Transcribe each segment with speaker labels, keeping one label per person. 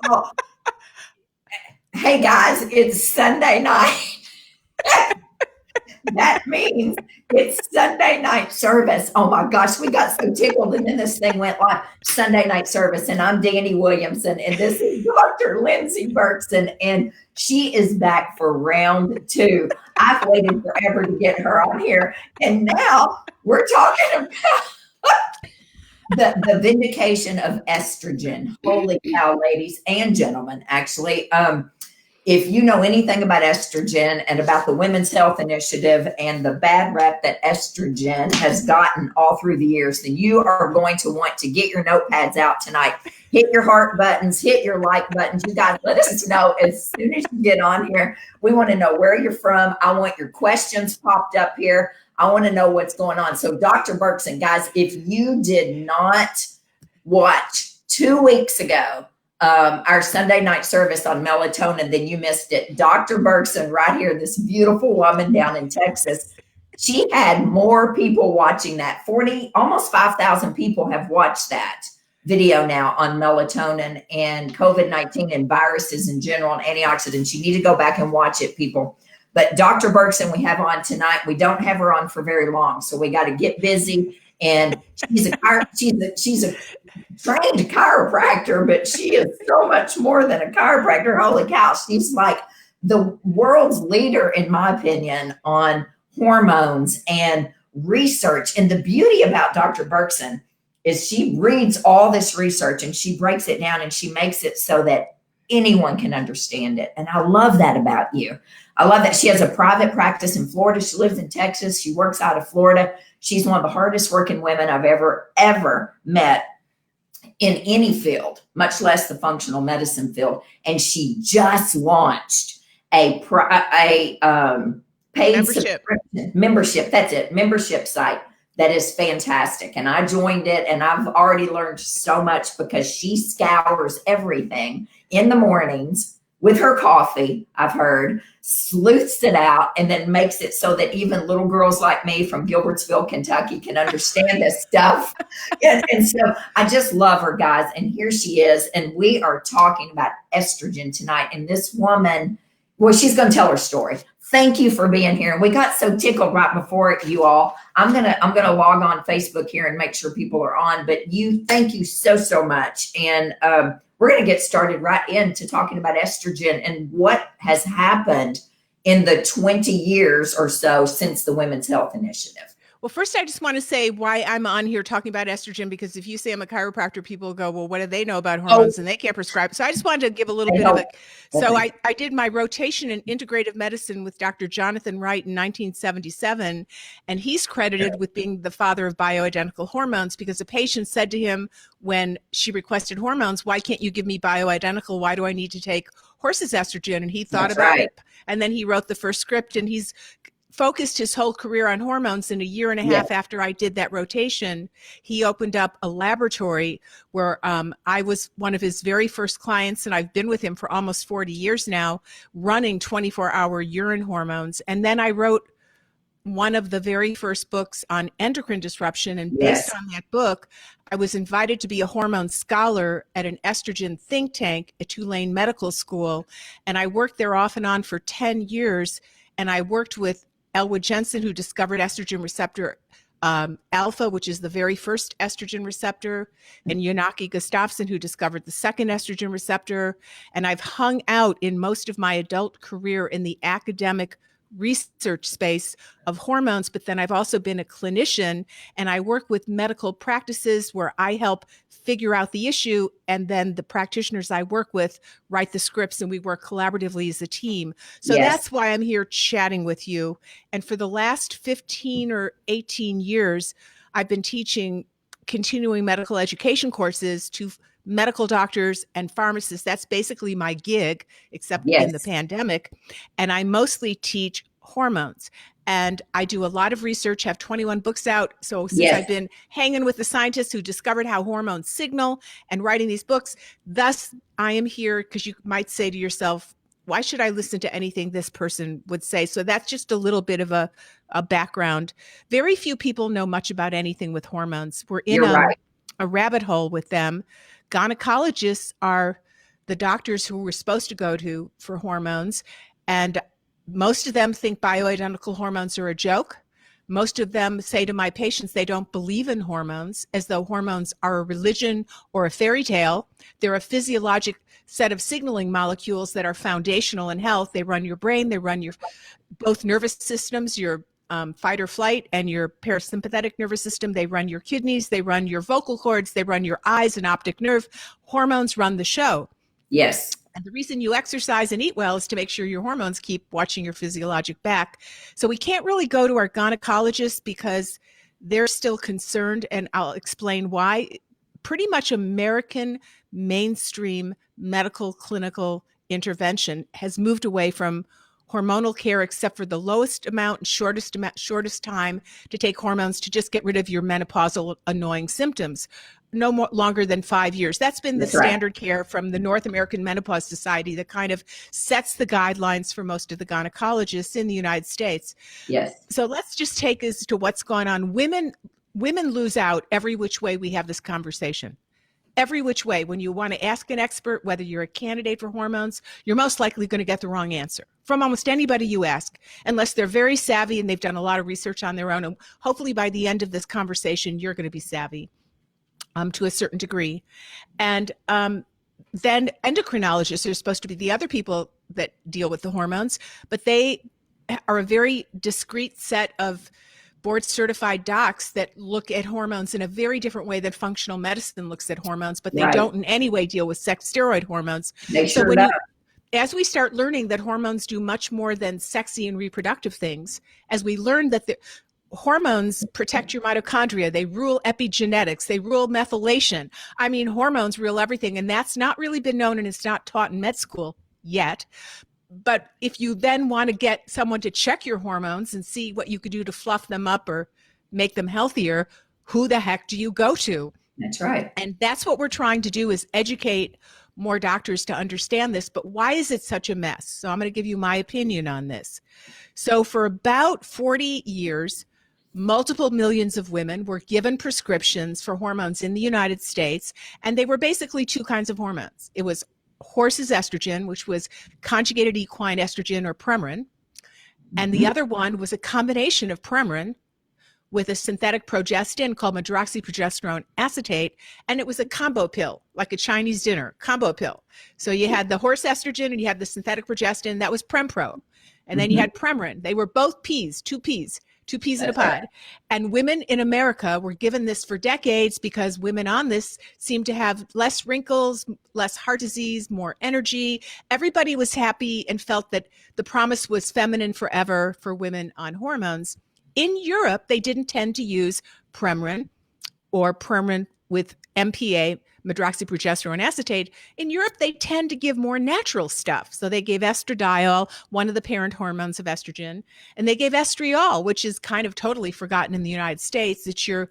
Speaker 1: Well, hey guys, it's Sunday night. That means it's Sunday night service. Oh my gosh, we got so tickled, and then this thing went live. Sunday night service, and I'm Dani Williamson, and this is Dr. Lindsey Berkson, and she is back for round 2. I've waited forever to get her on here, and now we're talking about the vindication of estrogen. Holy cow, ladies and gentlemen, actually. If you know anything about estrogen and about the Women's Health Initiative and the bad rap that estrogen has gotten all through the years, then you are going to want to get your notepads out tonight. Hit your heart buttons, hit your like buttons. You guys let us know as soon as you get on here. We want to know where you're from. I want your questions popped up here. I want to know what's going on. So Dr. Berkson, guys, if you did not watch 2 weeks ago, our Sunday night service on melatonin, then you missed it. Dr. Berkson right here, this beautiful woman down in Texas, she had more people watching that. Almost 5,000 people have watched that video now on melatonin and COVID-19 and viruses in general and antioxidants. You need to go back and watch it, people. But Dr. Berkson, we have on tonight. We don't have her on for very long, so we got to get busy. And she's a trained chiropractor, but she is so much more than a chiropractor. Holy cow. She's like the world's leader, in my opinion, on hormones and research. And the beauty about Dr. Berkson is she reads all this research and she breaks it down and she makes it so that anyone can understand it. And I love that about you. I love that she has a private practice in Florida. She lives in Texas. She works out of Florida. She's one of the hardest working women I've ever met in any field, much less the functional medicine field. And she just launched a paid membership. That's it. Membership site that is fantastic. And I joined it and I've already learned so much because she scours everything in the mornings with her coffee, I've heard, sleuths it out, and then makes it so that even little girls like me from Gilbertsville, Kentucky can understand this stuff. And so I just love her, guys. And here she is. And we are talking about estrogen tonight. And this woman, well, she's going to tell her story. Thank you for being here. And we got so tickled right before it, you all. I'm gonna log on Facebook here and make sure people are on. But thank you so much. And we're going to get started right into talking about estrogen and what has happened in the 20 years or so since the Women's Health Initiative.
Speaker 2: Well, first, I just want to say why I'm on here talking about estrogen, because if you say I'm a chiropractor, people go, well, what do they know about hormones? And they can't prescribe. So I just wanted to give a little bit of it. So I did my rotation in integrative medicine with Dr. Jonathan Wright in 1977. And he's credited with being the father of bioidentical hormones, because a patient said to him when she requested hormones, why can't you give me bioidentical? Why do I need to take horse's estrogen? And he thought about it. And then he wrote the first script, and he's focused his whole career on hormones. And a year and a half after I did that rotation, he opened up a laboratory where I was one of his very first clients, and I've been with him for almost 40 years now, running 24-hour urine hormones. And then I wrote one of the very first books on endocrine disruption. And based on that book, I was invited to be a hormone scholar at an estrogen think tank at Tulane Medical School. And I worked there off and on for 10 years. And I worked with Elwood Jensen, who discovered estrogen receptor alpha, which is the very first estrogen receptor, and Yanaki Gustafson, who discovered the second estrogen receptor. And I've hung out in most of my adult career in the academic research space of hormones, but then I've also been a clinician, and I work with medical practices where I help figure out the issue, and then the practitioners I work with write the scripts, and we work collaboratively as a team. So that's why I'm here chatting with you. And for the last 15 or 18 years, I've been teaching continuing medical education courses to medical doctors and pharmacists. That's basically my gig, except in the pandemic. And I mostly teach hormones. And I do a lot of research, have 21 books out. So since I've been hanging with the scientists who discovered how hormones signal and writing these books, thus I am here, because you might say to yourself, why should I listen to anything this person would say? So that's just a little bit of a background. Very few people know much about anything with hormones. We're in a rabbit hole with them. Gynecologists are the doctors who we're supposed to go to for hormones, and most of them think bioidentical hormones are a joke. Most of them say to my patients they don't believe in hormones, as though hormones are a religion or a fairy tale. They're a physiologic set of signaling molecules that are foundational in health. They run your brain, they run your both nervous systems, your fight or flight and your parasympathetic nervous system. They run your kidneys, they run your vocal cords, they run your eyes and optic nerve. Hormones run the show.
Speaker 1: Yes.
Speaker 2: And the reason you exercise and eat well is to make sure your hormones keep watching your physiologic back. So we can't really go to our gynecologists because they're still concerned, and I'll explain why. Pretty much American mainstream medical clinical intervention has moved away from hormonal care, except for the lowest amount and shortest time to take hormones to just get rid of your menopausal annoying symptoms. No more longer than 5 years. That's been the standard care from the North American Menopause Society that kind of sets the guidelines for most of the gynecologists in the United States.
Speaker 1: Yes.
Speaker 2: So let's just take as to what's going on. Women lose out every which way we have this conversation. Every which way. When you want to ask an expert whether you're a candidate for hormones, you're most likely going to get the wrong answer from almost anybody you ask, unless they're very savvy and they've done a lot of research on their own. And hopefully by the end of this conversation, you're going to be savvy to a certain degree. And then endocrinologists are supposed to be the other people that deal with the hormones, but they are a very discrete set of board certified docs that look at hormones in a very different way than functional medicine looks at hormones, but they don't in any way deal with sex steroid hormones. As we start learning that hormones do much more than sexy and reproductive things, as we learn that the hormones protect your mitochondria, they rule epigenetics, they rule methylation. I mean, hormones rule everything, and that's not really been known, and it's not taught in med school yet. But if you then want to get someone to check your hormones and see what you could do to fluff them up or make them healthier, who the heck do you go to?
Speaker 1: That's right.
Speaker 2: And that's what we're trying to do, is educate more doctors to understand this. But why is it such a mess? So I'm going to give you my opinion on this. So for about 40 years, multiple millions of women were given prescriptions for hormones in the United States, and they were basically two kinds of hormones. It was horse's estrogen, which was conjugated equine estrogen or Premarin. And the other one was a combination of Premarin with a synthetic progestin called medroxyprogesterone acetate. And it was a combo pill, like a Chinese dinner, combo pill. So you had the horse estrogen and you had the synthetic progestin. That was Prempro. And then you had Premarin. They were both peas, two peas in a pod. And women in America were given this for decades because women on this seemed to have less wrinkles, less heart disease, more energy. Everybody was happy and felt that the promise was feminine forever for women on hormones. In Europe, they didn't tend to use Premarin or Premarin with MPA, medroxyprogesterone acetate. In Europe, they tend to give more natural stuff. So they gave estradiol, one of the parent hormones of estrogen, and they gave estriol, which is kind of totally forgotten in the United States. It's your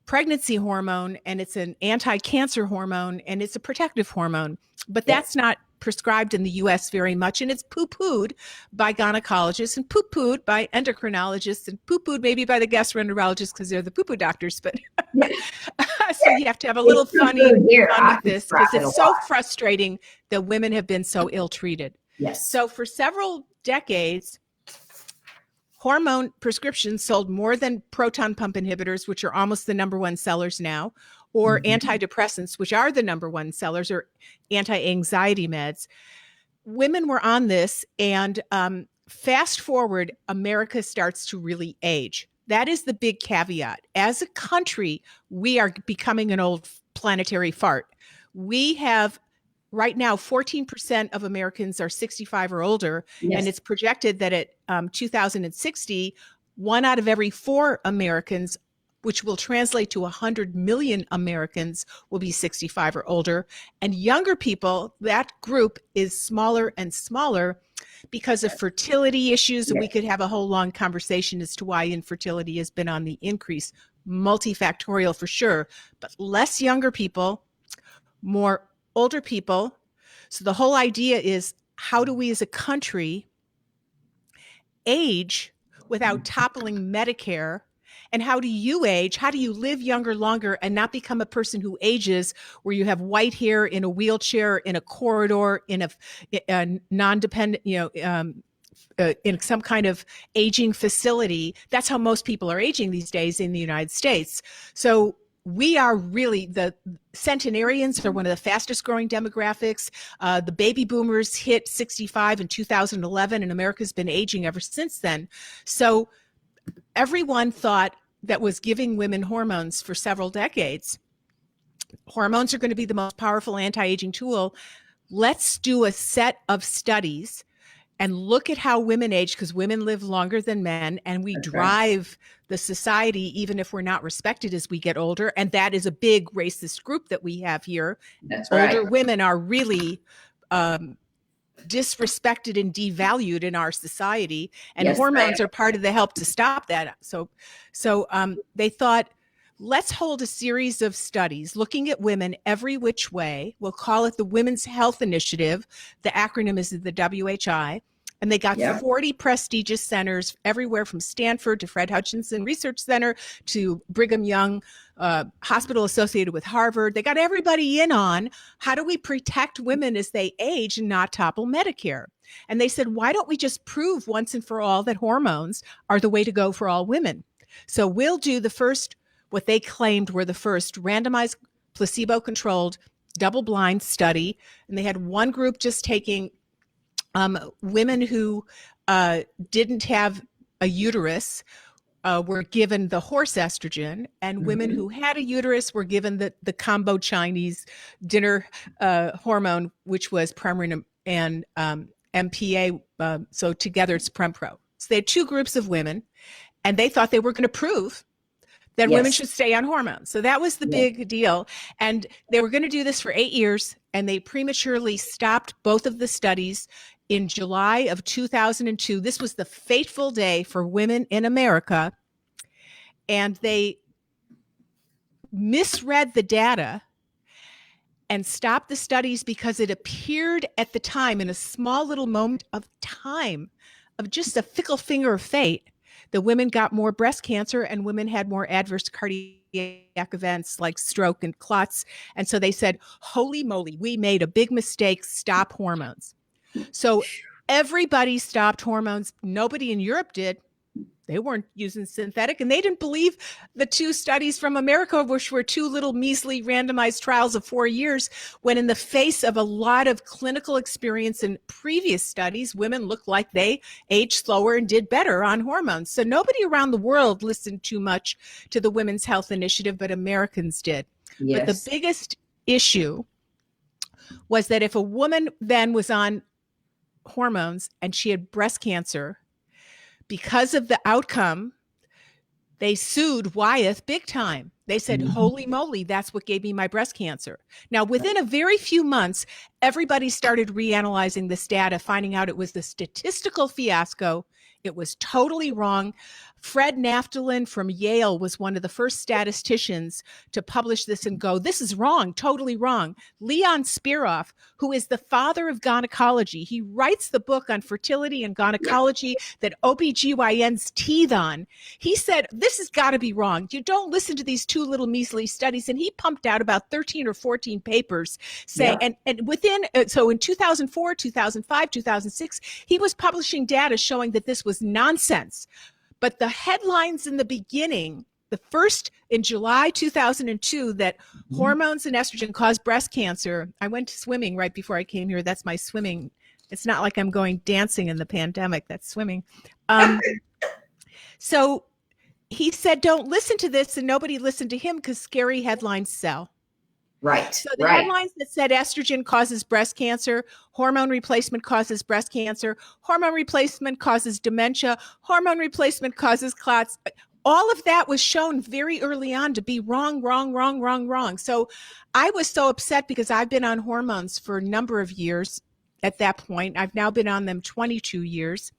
Speaker 2: pregnancy hormone, and it's an anti-cancer hormone, and it's a protective hormone. But that's not prescribed in the US very much, and it's poo-pooed by gynecologists and poo-pooed by endocrinologists and poo-pooed maybe by the gastroenterologists because they're the poo-poo doctors. But so you have to have a little fun with this because it's so frustrating that women have been so ill-treated.
Speaker 1: Yes.
Speaker 2: So for several decades, hormone prescriptions sold more than proton pump inhibitors, which are almost the number one sellers now, or antidepressants, which are the number one sellers, or anti-anxiety meds. Women were on this, and fast forward, America starts to really age. That is the big caveat. As a country, we are becoming an old planetary fart. We have right now 14% of Americans are 65 or older, and it's projected that at 2060, 1 out of every 4 Americans, which will translate to 100 million Americans, will be 65 or older. And younger people, that group is smaller and smaller because of fertility issues. And we could have a whole long conversation as to why infertility has been on the increase, multifactorial for sure, but less younger people, more older people. So the whole idea is, how do we as a country age without toppling Medicare And how do you age? How do you live younger, longer, and not become a person who ages where you have white hair in a wheelchair, in a corridor, in a non-dependent, in some kind of aging facility? That's how most people are aging these days in the United States. So we are really, the centenarians are one of the fastest growing demographics. The baby boomers hit 65 in 2011, and America's been aging ever since then. So everyone thought that was giving women hormones for several decades. Hormones are going to be the most powerful anti-aging tool. Let's do a set of studies and look at how women age, because women live longer than men, and we drive the society, even if we're not respected as we get older. And that is a big racist group that we have here.
Speaker 1: That's right.
Speaker 2: Older women are really disrespected and devalued in our society, and yes, hormones are part of the help to stop that. So they thought, let's hold a series of studies looking at women every which way. We'll call it the Women's Health Initiative. The acronym is the WHI. And they got 40 prestigious centers everywhere from Stanford to Fred Hutchinson Research Center to Brigham Young Hospital associated with Harvard. They got everybody in on how do we protect women as they age and not topple Medicare. And they said, why don't we just prove once and for all that hormones are the way to go for all women? So we'll do the first, what they claimed were the first randomized placebo-controlled double-blind study. And they had one group just taking women who didn't have a uterus were given the horse estrogen, and women who had a uterus were given the combo Chinese dinner hormone, which was Premarin and MPA. So together it's Prempro. So they had two groups of women, and they thought they were going to prove that women should stay on hormones. So that was the big deal. And they were going to do this for 8 years, and they prematurely stopped both of the studies in July of 2002. This was the fateful day for women in America. And they misread the data and stopped the studies because it appeared at the time, in a small little moment of time, of just a fickle finger of fate, the women got more breast cancer and women had more adverse cardiac events like stroke and clots. And so they said, holy moly, we made a big mistake, stop hormones. So everybody stopped hormones. Nobody in Europe did. They weren't using synthetic, and they didn't believe the two studies from America, which were two little measly randomized trials of 4 years, when in the face of a lot of clinical experience in previous studies, women looked like they aged slower and did better on hormones. So nobody around the world listened too much to the Women's Health Initiative, but Americans did. But the biggest issue was that if a woman then was on hormones and she had breast cancer, because of the outcome, they sued Wyeth big time. They said, holy moly, that's what gave me my breast cancer. Now, within a very few months, everybody started reanalyzing this data, finding out it was the statistical fiasco. It was totally wrong. Fred Naftalin from Yale was one of the first statisticians to publish this and go, this is wrong, totally wrong. Leon Spiroff, who is the father of gynecology, he writes the book on fertility and gynecology that OBGYNs teethe on. He said, this has got to be wrong. You don't listen to these two little measly studies. And he pumped out about 13 or 14 papers saying, and within, so in 2004, 2005, 2006, he was publishing data showing that this was nonsense. But the headlines in the beginning, the first in July 2002, that hormones and estrogen cause breast cancer. I went swimming right before I came here. That's my swimming. It's not like I'm going dancing in the pandemic. That's swimming. So he said, don't listen to this. And nobody listened to him because scary headlines sell.
Speaker 1: Right.
Speaker 2: So the headlines that said estrogen causes breast cancer, hormone replacement causes breast cancer, hormone replacement causes dementia, hormone replacement causes clots. All of that was shown very early on to be wrong, wrong, wrong, wrong, wrong. So I was so upset because I've been on hormones for a number of years at that point. I've now been on them 22 years.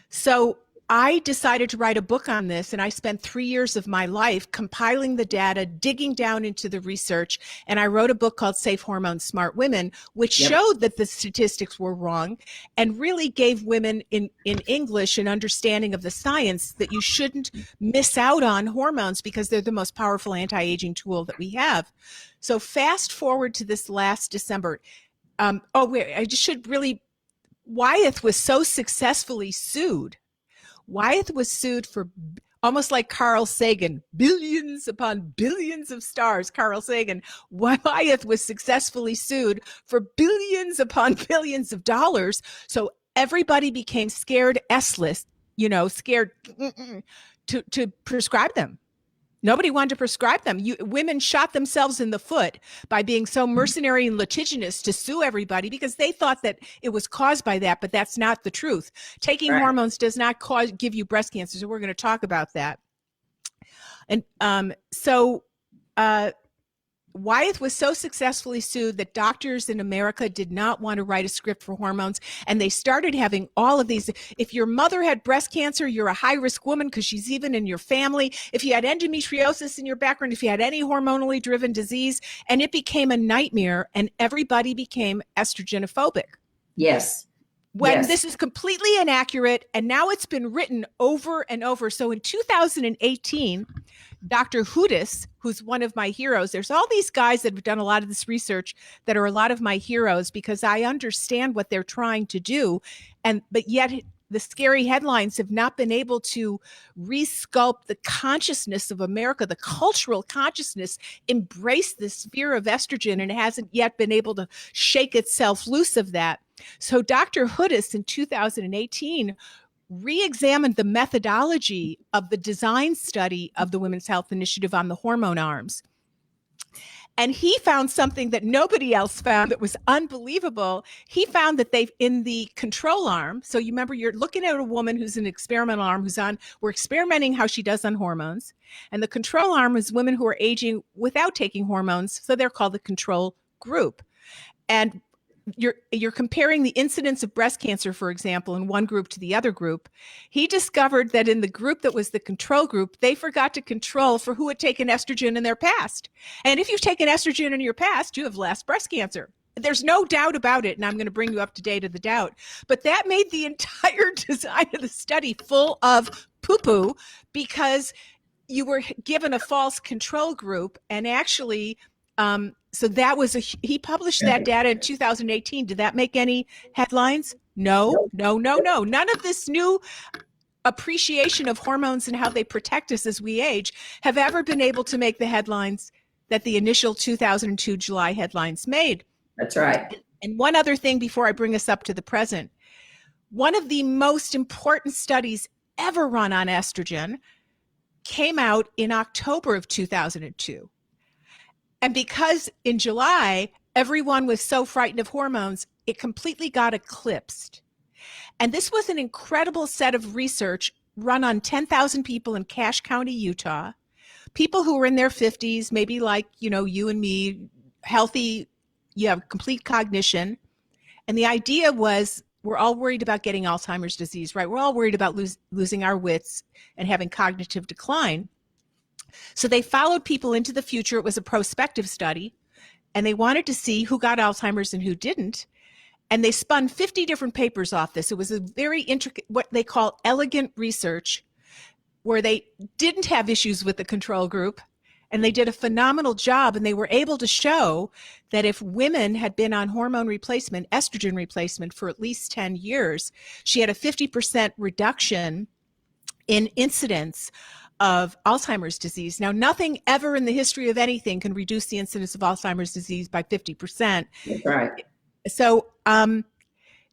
Speaker 2: So I decided to write a book on this, and I spent 3 years of my life compiling the data, digging down into the research, and I wrote a book called Safe Hormones, Smart Women, which showed that the statistics were wrong and really gave women in English an understanding of the science that you shouldn't miss out on hormones because they're the most powerful anti-aging tool that we have. So fast forward to this last December. Wyeth was so successfully sued. Wyeth was sued for, almost like Carl Sagan, billions upon billions of stars, Carl Sagan. Wyeth was successfully sued for billions upon billions of dollars. So everybody became scared, scared to prescribe them. Nobody wanted to prescribe them. Women shot themselves in the foot by being so mercenary and litigious to sue everybody because they thought that it was caused by that, but that's not the truth. Taking hormones does not give you breast cancer, so we're going to talk about that. And Wyeth was so successfully sued that doctors in America did not want to write a script for hormones, and they started having all of these. If your mother had breast cancer, you're a high-risk woman because she's even in your family. If you had endometriosis in your background, if you had any hormonally driven disease, and it became a nightmare, and everybody became estrogenophobic.
Speaker 1: Yes.
Speaker 2: When this is completely inaccurate, and now it's been written over and over. So in 2018, Dr. Hudis, who's one of my heroes, there's all these guys that have done a lot of this research that are a lot of my heroes because I understand what they're trying to do. But yet the scary headlines have not been able to resculpt the consciousness of America, the cultural consciousness, embrace this fear of estrogen, and it hasn't yet been able to shake itself loose of that. So Dr. Hudis in 2018 re-examined the methodology of the design study of the Women's Health Initiative on the hormone arms. And he found something that nobody else found that was unbelievable. He found that in the control arm, so you remember you're looking at a woman who's an experimental arm we're experimenting how she does on hormones. And the control arm is women who are aging without taking hormones. So they're called the control group. And you're comparing the incidence of breast cancer, for example, in one group to the other group. He discovered that in the group that was the control group, they forgot to control for who had taken estrogen in their past. And if you've taken estrogen in your past, you have less breast cancer. There's no doubt about it, and I'm going to bring you up to date of the doubt. But that made the entire design of the study full of poo-poo because you were given a false control group, and actually so that was he published that data in 2018. Did that make any headlines? No. None of this new appreciation of hormones and how they protect us as we age have ever been able to make the headlines that the initial 2002 July headlines made.
Speaker 1: That's right.
Speaker 2: And one other thing before I bring us up to the present, one of the most important studies ever run on estrogen came out in October of 2002. And because in July, everyone was so frightened of hormones, it completely got eclipsed. And this was an incredible set of research run on 10,000 people in Cache County, Utah, people who were in their 50s, maybe like, you and me, healthy, you have complete cognition. And the idea was we're all worried about getting Alzheimer's disease, right? We're all worried about losing our wits and having cognitive decline. So they followed people into the future. It was a prospective study, and they wanted to see who got Alzheimer's and who didn't. And they spun 50 different papers off this. It was a very intricate, what they call elegant research, where they didn't have issues with the control group, and they did a phenomenal job. And they were able to show that if women had been on hormone replacement, estrogen replacement, for at least 10 years, she had a 50% reduction in incidence of Alzheimer's disease. Now, nothing ever in the history of anything can reduce the incidence of Alzheimer's disease by 50%.
Speaker 1: That's right.
Speaker 2: So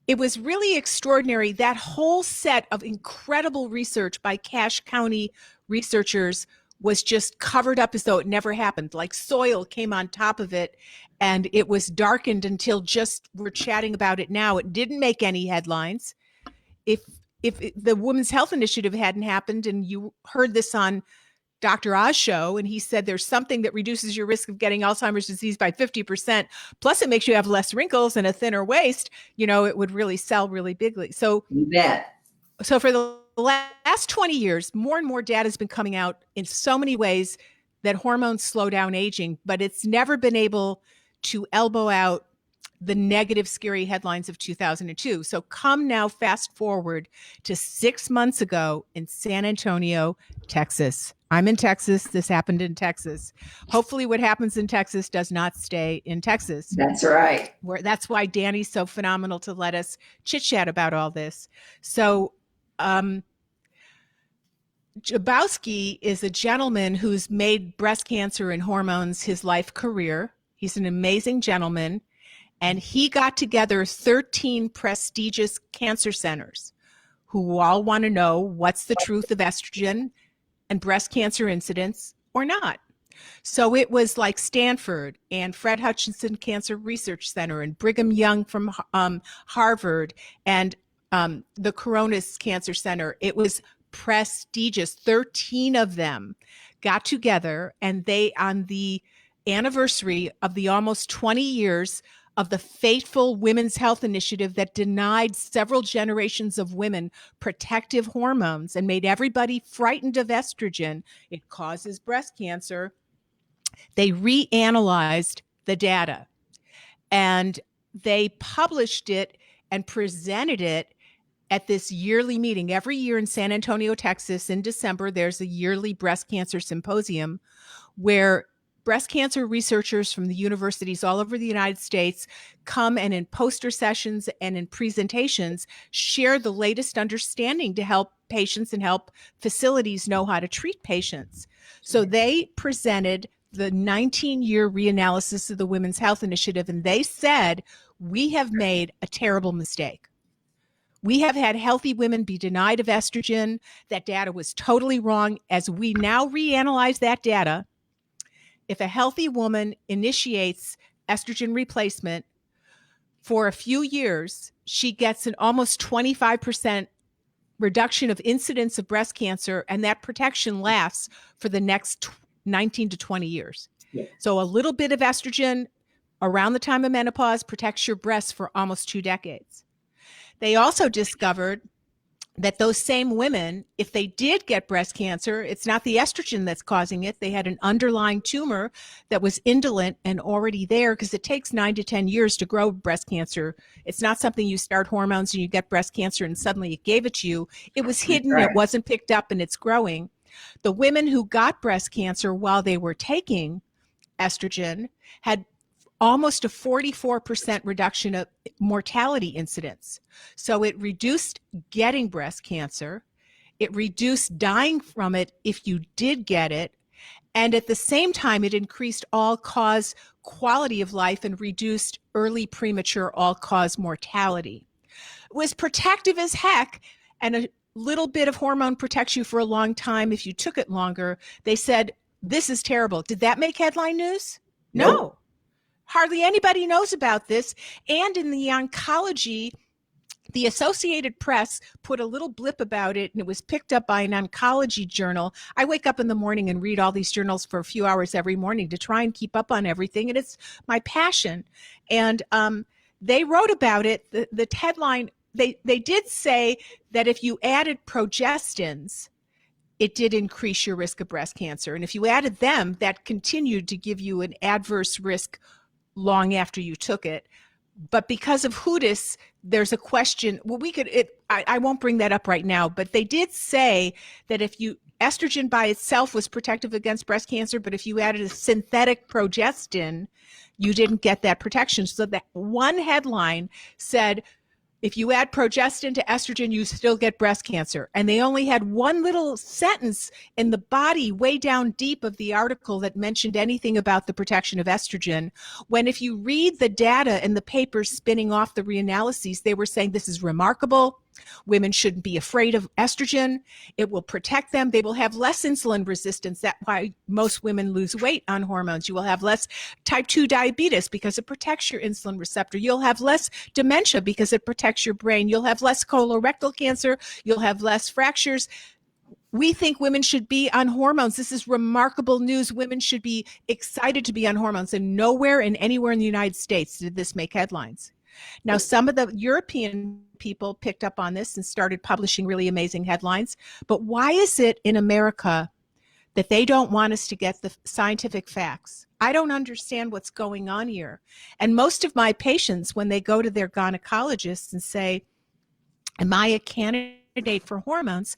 Speaker 2: it was really extraordinary. That whole set of incredible research by Cache County researchers was just covered up as though it never happened. Like soil came on top of it, and it was darkened until just we're chatting about it now. It didn't make any headlines. If the Women's Health Initiative hadn't happened, and you heard this on Dr. Oz show, and he said there's something that reduces your risk of getting Alzheimer's disease by 50%, plus it makes you have less wrinkles and a thinner waist, it would really sell really bigly. So
Speaker 1: you bet.
Speaker 2: So for the last 20 years, more and more data has been coming out in so many ways that hormones slow down aging, but it's never been able to elbow out the negative, scary headlines of 2002. So come now, fast forward to 6 months ago in San Antonio, Texas. I'm in Texas. This happened in Texas. Hopefully what happens in Texas does not stay in Texas.
Speaker 1: That's right.
Speaker 2: That's why Dani's so phenomenal to let us chit-chat about all this. So Jabowski is a gentleman who's made breast cancer and hormones his life career. He's an amazing gentleman. And he got together 13 prestigious cancer centers who all want to know what's the truth of estrogen and breast cancer incidence or not. So it was like Stanford and Fred Hutchinson Cancer Research Center and Brigham Young from Harvard and the Coronas Cancer Center. It was prestigious. 13 of them got together, and they, on the anniversary of the almost 20 years of the fateful Women's Health Initiative that denied several generations of women protective hormones and made everybody frightened of estrogen, it causes breast cancer, they reanalyzed the data and they published it and presented it at this yearly meeting. Every year in San Antonio, Texas, in December, there's a yearly breast cancer symposium where breast cancer researchers from the universities all over the United States come and in poster sessions and in presentations share the latest understanding to help patients and help facilities know how to treat patients. So they presented the 19-year reanalysis of the Women's Health Initiative, and they said, we have made a terrible mistake. We have had healthy women be denied of estrogen. That data was totally wrong. As we now reanalyze that data, if a healthy woman initiates estrogen replacement for a few years, she gets an almost 25% reduction of incidence of breast cancer, and that protection lasts for the next 19 to 20 years. Yeah. So a little bit of estrogen around the time of menopause protects your breasts for almost 2 decades. They also discovered that those same women, if they did get breast cancer, it's not the estrogen that's causing it. They had an underlying tumor that was indolent and already there, because it takes 9 to 10 years to grow breast cancer. It's not something you start hormones and you get breast cancer and suddenly it gave it to you. It was hidden, right. It wasn't picked up, and it's growing. The women who got breast cancer while they were taking estrogen had almost a 44% reduction of mortality incidence. So it reduced getting breast cancer. It reduced dying from it if you did get it. And at the same time, it increased all-cause quality of life and reduced early premature all-cause mortality. It was protective as heck, and a little bit of hormone protects you for a long time. If you took it longer, they said, this is terrible. Did that make headline news? No. Hardly anybody knows about this. And in the oncology, the Associated Press put a little blip about it, and it was picked up by an oncology journal. I wake up in the morning and read all these journals for a few hours every morning to try and keep up on everything, and it's my passion. And they wrote about it. The headline, they did say that if you added progestins, it did increase your risk of breast cancer. And if you added them, that continued to give you an adverse risk long after you took it. But because of HOODIS, there's a question. Well, I won't bring that up right now, but they did say that if estrogen by itself was protective against breast cancer, but if you added a synthetic progestin, you didn't get that protection. So that one headline said, if you add progestin to estrogen, you still get breast cancer. And they only had one little sentence in the body way down deep of the article that mentioned anything about the protection of estrogen. When if you read the data and the papers spinning off the reanalyses, they were saying this is remarkable. Women shouldn't be afraid of estrogen. It will protect them. They will have less insulin resistance. That's why most women lose weight on hormones. You will have less type 2 diabetes because it protects your insulin receptor. You'll have less dementia because it protects your brain. You'll have less colorectal cancer. You'll have less fractures. We think women should be on hormones. This is remarkable news. Women should be excited to be on hormones, and nowhere and anywhere in the United States did this make headlines. Now, some of the European people picked up on this and started publishing really amazing headlines. But why is it in America that they don't want us to get the scientific facts? I don't understand what's going on here. And most of my patients, when they go to their gynecologists and say, am I a candidate for hormones?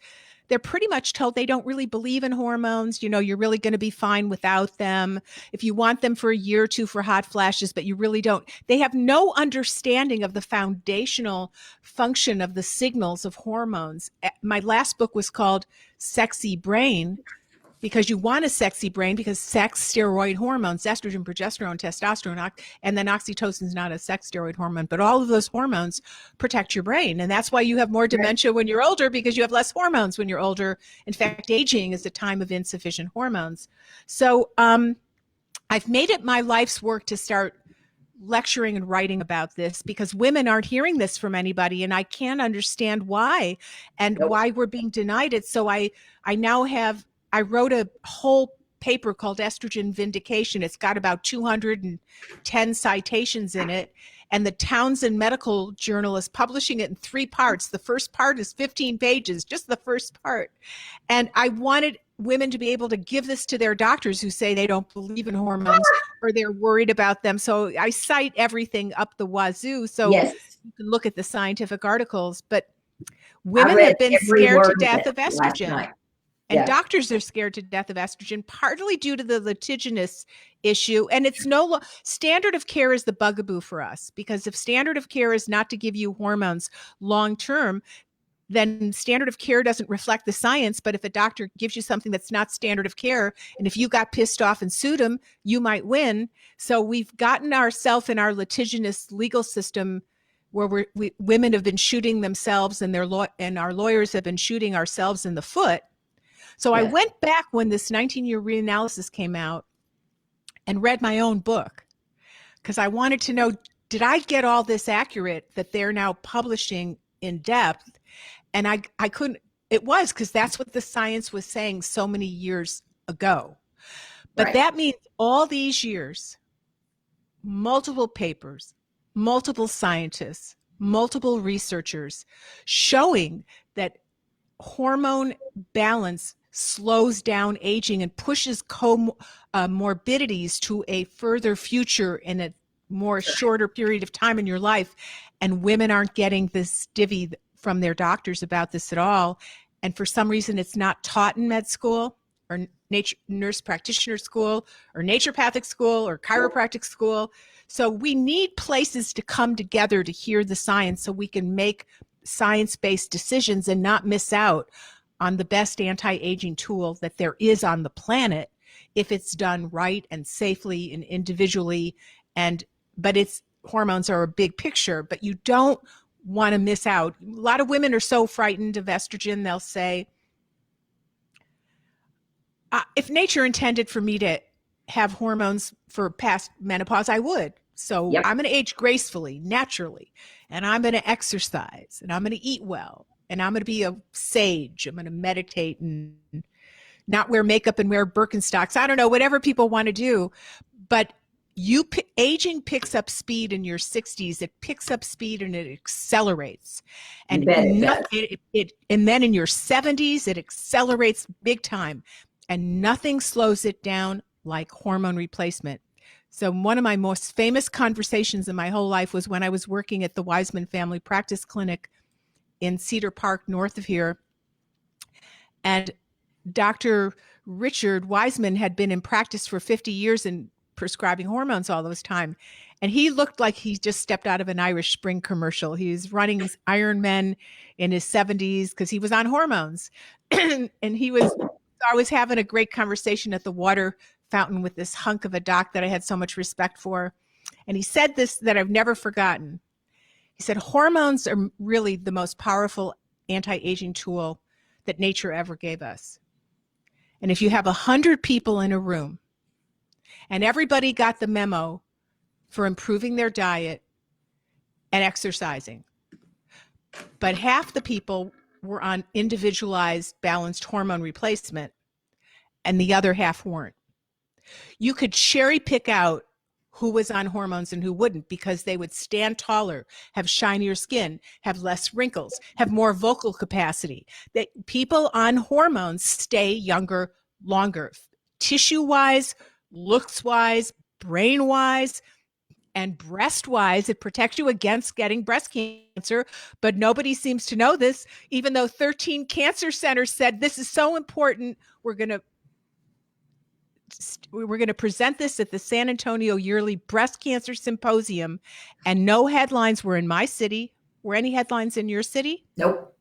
Speaker 2: They're pretty much told they don't really believe in hormones. You know, you're really going to be fine without them. If you want them for a year or two for hot flashes, but you really don't. They have no understanding of the foundational function of the signals of hormones. My last book was called Sexy Brain, because you want a sexy brain, because sex, steroid hormones, estrogen, progesterone, testosterone, and then oxytocin is not a sex steroid hormone, but all of those hormones protect your brain. And that's why you have more dementia when you're older, because you have less hormones when you're older. In fact, aging is a time of insufficient hormones. So I've made it my life's work to start lecturing and writing about this, because women aren't hearing this from anybody, and I can't understand why and why we're being denied it. So I wrote a whole paper called Estrogen Vindication. It's got about 210 citations in it. And the Townsend Medical Journal is publishing it in 3 parts. The first part is 15 pages, just the first part. And I wanted women to be able to give this to their doctors who say they don't believe in hormones or they're worried about them. So I cite everything up the wazoo. So you can look at the scientific articles. But women have been scared to death of estrogen. And doctors are scared to death of estrogen, partly due to the litigious issue. And it's standard of care is the bugaboo for us, because if standard of care is not to give you hormones long term, then standard of care doesn't reflect the science. But if a doctor gives you something that's not standard of care, and if you got pissed off and sued him, you might win. So we've gotten ourselves in our litigious legal system where women have been shooting themselves, and our lawyers have been shooting ourselves in the foot. So I went back when this 19-year reanalysis came out and read my own book, because I wanted to know, did I get all this accurate that they're now publishing in depth? And I couldn't. It was, because that's what the science was saying so many years ago. But that means all these years, multiple papers, multiple scientists, multiple researchers showing that hormone balance slows down aging and pushes comorbidities to a further future in a more shorter period of time in your life. And women aren't getting this divvy from their doctors about this at all. And for some reason, it's not taught in med school or nurse practitioner school or naturopathic school or chiropractic school. So we need places to come together to hear the science so we can make science-based decisions and not miss out on the best anti-aging tool that there is on the planet, if it's done right and safely and individually. But hormones are a big picture, but you don't want to miss out. A lot of women are so frightened of estrogen, they'll say, if nature intended for me to have hormones for past menopause, I would. So I'm going to age gracefully, naturally, and I'm going to exercise, and I'm going to eat well, and I'm going to be a sage. I'm going to meditate and not wear makeup and wear Birkenstocks. I don't know, whatever people want to do. But aging picks up speed in your 60s. It picks up speed and it accelerates. And then in your 70s, it accelerates big time. And nothing slows it down like hormone replacement. So one of my most famous conversations in my whole life was when I was working at the Wiseman Family Practice Clinic in Cedar Park, north of here. And Dr. Richard Wiseman had been in practice for 50 years and prescribing hormones all this time. And he looked like he just stepped out of an Irish Spring commercial. He was running his Ironman in his 70s because he was on hormones. And I was having a great conversation at the water fountain with this hunk of a doc that I had so much respect for. And he said this that I've never forgotten. He said, hormones are really the most powerful anti-aging tool that nature ever gave us. And if you have 100 people in a room and everybody got the memo for improving their diet and exercising, but half the people were on individualized balanced hormone replacement and the other half weren't. You could cherry pick out who was on hormones and who wouldn't, because they would stand taller, have shinier skin, have less wrinkles, have more vocal capacity. That people on hormones stay younger longer, tissue-wise, looks-wise, brain-wise, and breast-wise. It protects you against getting breast cancer, but nobody seems to know this, even though 13 cancer centers said this is so important. We're going to present this at the San Antonio Yearly Breast Cancer Symposium, and no headlines were in my city. Were any headlines in your city?
Speaker 1: Nope.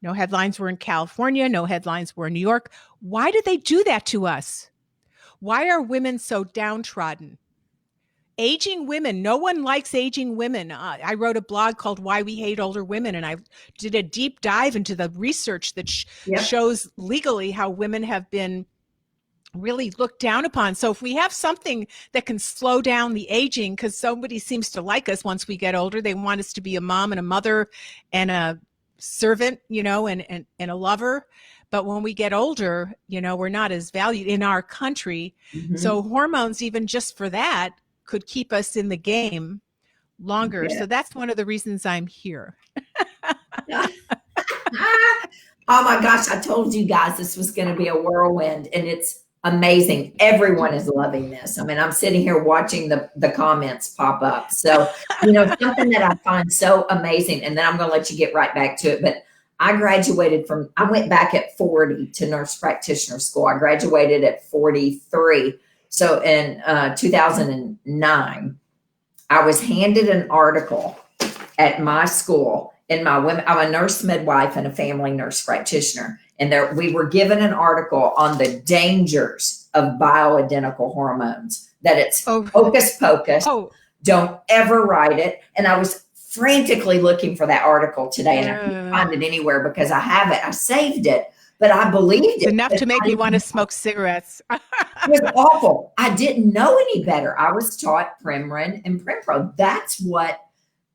Speaker 2: No headlines were in California. No headlines were in New York. Why did they do that to us? Why are women so downtrodden? Aging women. No one likes aging women. I wrote a blog called Why We Hate Older Women, and I did a deep dive into the research that shows legally how women have been really looked down upon. So if we have something that can slow down the aging, because somebody seems to like us once we get older, they want us to be a mom and a mother and a servant, and a lover. But when we get older, we're not as valued in our country. Mm-hmm. So hormones, even just for that, could keep us in the game longer. Yeah. So that's one of the reasons I'm here.
Speaker 1: Oh my gosh, I told you guys this was going to be a whirlwind, and it's amazing. Everyone is loving this. I mean, I'm sitting here watching the comments pop up. So, something that I find so amazing, and then I'm going to let you get right back to it. But I went back at 40 to nurse practitioner school. I graduated at 43. So in 2009, I was handed an article at my school I'm a nurse midwife and a family nurse practitioner. And we were given an article on the dangers of bioidentical hormones, that it's hocus pocus. Don't ever write it. And I was frantically looking for that article today, and I couldn't find it anywhere because I have it. I saved it, but I believed it.
Speaker 2: Enough to make me want to smoke cigarettes.
Speaker 1: It was awful. I didn't know any better. I was taught Premarin and Prempro. That's what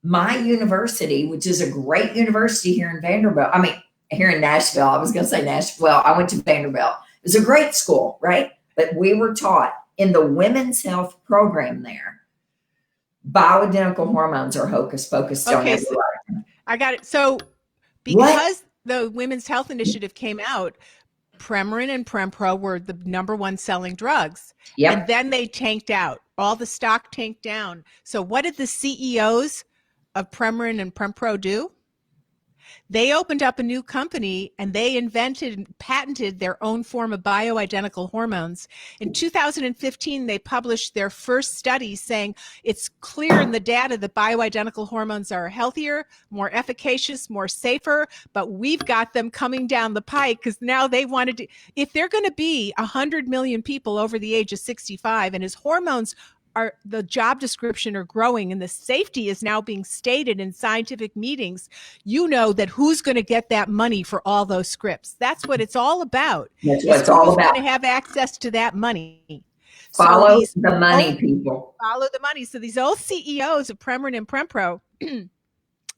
Speaker 1: my university, which is a great university here in Vanderbilt. I mean, here in Nashville, I was going to say Nashville. Well, I went to Vanderbilt. It was a great school, right? But we were taught in the women's health program there, bioidentical hormones are hocus pocus.
Speaker 2: Okay, so I got it. So because the Women's Health Initiative came out, Premarin and Prempro were the #1 selling drugs. Yep. And then they tanked out. All the stock tanked down. So what did the CEOs of Premarin and Prempro do? They opened up a new company, and they invented and patented their own form of bioidentical hormones. In 2015, they published their first study saying it's clear in the data that bioidentical hormones are healthier, more efficacious, more safer, but we've got them coming down the pike because now they wanted to, if they're going to be 100 million people over the age of 65, and as hormones are, the job description are growing and the safety is now being stated in scientific meetings, that who's going to get that money for all those scripts. That's what it's all about.
Speaker 1: That's what it's all about.
Speaker 2: Who's going to have access to that money?
Speaker 1: Follow the money, people.
Speaker 2: Follow the money. So these old CEOs of Premarin and Prempro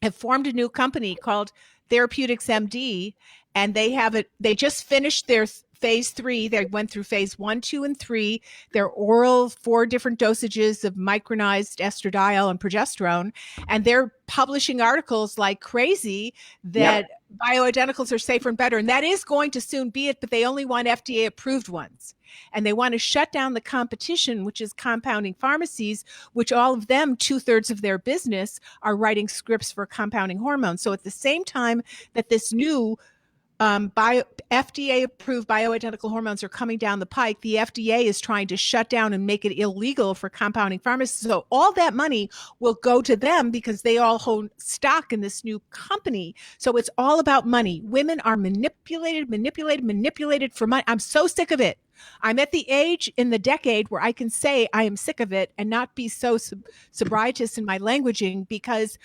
Speaker 2: have formed a new company called Therapeutics MD, and they just finished their phase 3. They went through phase 1, 2, and 3. They're oral, 4 different dosages of micronized estradiol and progesterone. And they're publishing articles like crazy that bioidenticals are safer and better. And that is going to soon be it, but they only want FDA approved ones. And they want to shut down the competition, which is compounding pharmacies, which all of them, 2/3 of their business, are writing scripts for compounding hormones. So at the same time that this new FDA-approved bioidentical hormones are coming down the pike, the FDA is trying to shut down and make it illegal for compounding pharmacies. So all that money will go to them because they all hold stock in this new company. So it's all about money. Women are manipulated for money. I'm so sick of it. I'm at the age in the decade where I can say I am sick of it and not be so sobrietous in my languaging, because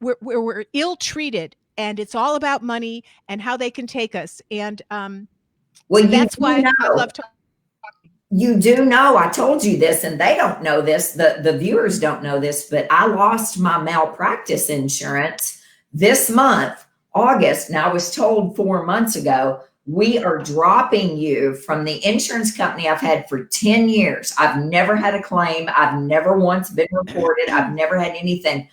Speaker 2: we're ill-treated. And it's all about money and how they can take us. And that's why I love talking.
Speaker 1: You do know, I told you this, and they don't know this, the viewers don't know this, but I lost my malpractice insurance this month August. Now, I was told 4 months ago, we are dropping you from the insurance company I've had for 10 years. I've never had a claim. I've never once been reported. I've never had anything.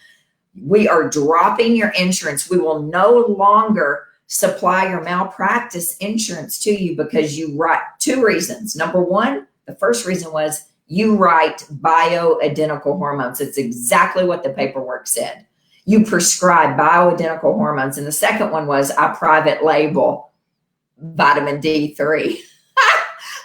Speaker 1: We are dropping your insurance. We will no longer supply your malpractice insurance to you because you write 2 reasons. Number one, the first reason was you write bioidentical hormones. It's exactly what the paperwork said. You prescribe bioidentical hormones. And the second one was I private label vitamin D3.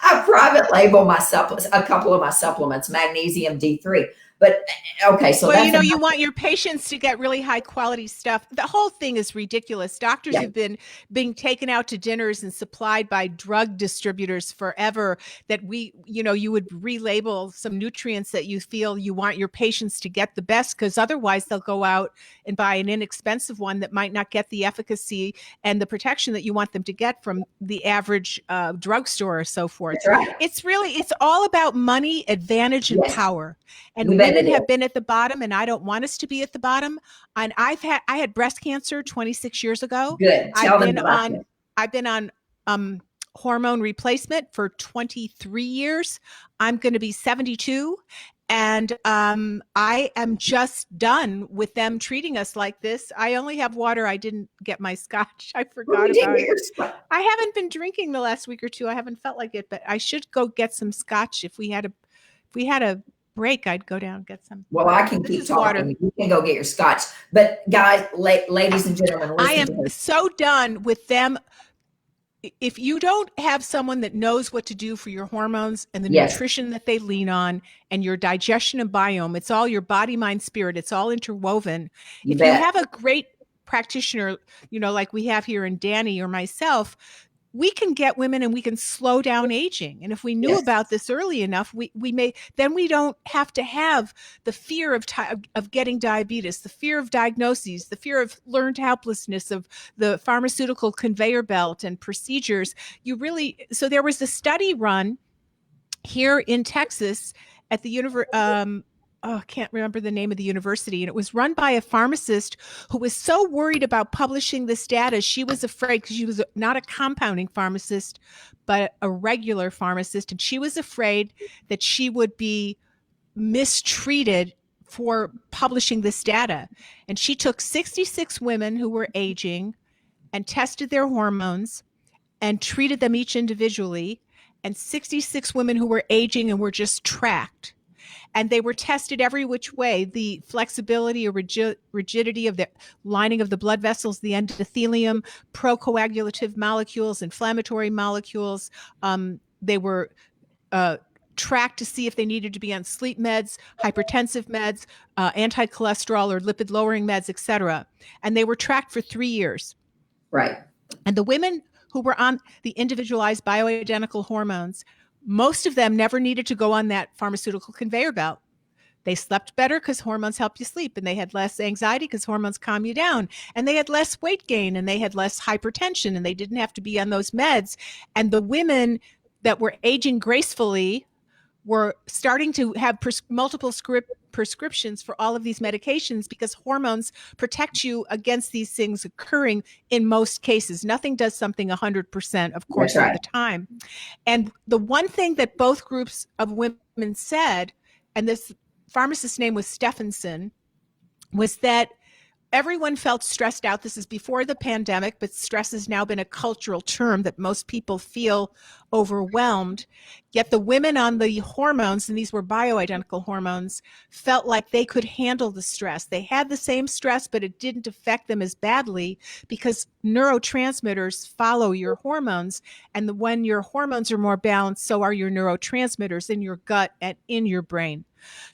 Speaker 1: I private label my supplements, a couple of my supplements, magnesium D3. But okay, so
Speaker 2: well, you know, you want your patients to get really high quality stuff. The whole thing is ridiculous. Doctors have been being taken out to dinners and supplied by drug distributors forever, that you would relabel some nutrients that you feel you want your patients to get the best, because otherwise they'll go out and buy an inexpensive one that might not get the efficacy and the protection that you want them to get from the average drugstore or so forth.
Speaker 1: Right.
Speaker 2: It's all about money, advantage, and power. And women have been at the bottom, and I don't want us to be at the bottom. And I had breast cancer 26 years ago.
Speaker 1: Good.
Speaker 2: I've been on hormone replacement for 23 years. I'm going to be 72. And I am just done with them treating us like this. I only have water. I didn't get my scotch. I forgot about it. I haven't been drinking the last week or two. I haven't felt like it, but I should go get some scotch. If we had a break, I'd go down and get some.
Speaker 1: Well, I can keep talking. Water. You can go get your scotch. But guys, ladies and gentlemen,
Speaker 2: I am so done with them. If you don't have someone that knows what to do for your hormones and the nutrition that they lean on and your digestion and biome, it's all your body, mind, spirit. It's all interwoven. If you have a great practitioner, like we have here in Dani or myself, we can get women and we can slow down aging. And if we knew about this early enough, we don't have to have the fear of getting diabetes, the fear of diagnoses, the fear of learned helplessness, of the pharmaceutical conveyor belt and procedures. So there was a study run here in Texas at the I can't remember the name of the university. And it was run by a pharmacist who was so worried about publishing this data. She was afraid, because she was not a compounding pharmacist, but a regular pharmacist. And she was afraid that she would be mistreated for publishing this data. And she took 66 women who were aging and tested their hormones and treated them each individually, and 66 women who were aging and were just tracked. And they were tested every which way: the flexibility or rigidity of the lining of the blood vessels, the endothelium, procoagulative molecules, inflammatory molecules. They were tracked to see if they needed to be on sleep meds, hypertensive meds, anti-cholesterol or lipid-lowering meds, etc. And they were tracked for 3 years.
Speaker 1: Right.
Speaker 2: And the women who were on the individualized bioidentical hormones, most of them never needed to go on that pharmaceutical conveyor belt. They slept better because hormones help you sleep, and they had less anxiety because hormones calm you down, and they had less weight gain, and they had less hypertension, and they didn't have to be on those meds. And the women that were aging gracefully were starting to have multiple prescriptions for all of these medications, because hormones protect you against these things occurring in most cases. Nothing does something 100%, of course, all the time. And the one thing that both groups of women said, and this pharmacist's name was Stephenson, was that everyone felt stressed out. This is before the pandemic, but stress has now been a cultural term that most people feel overwhelmed. Yet the women on the hormones, and these were bioidentical hormones, felt like they could handle the stress. They had the same stress, but it didn't affect them as badly, because neurotransmitters follow your hormones. And when your hormones are more balanced, so are your neurotransmitters in your gut and in your brain.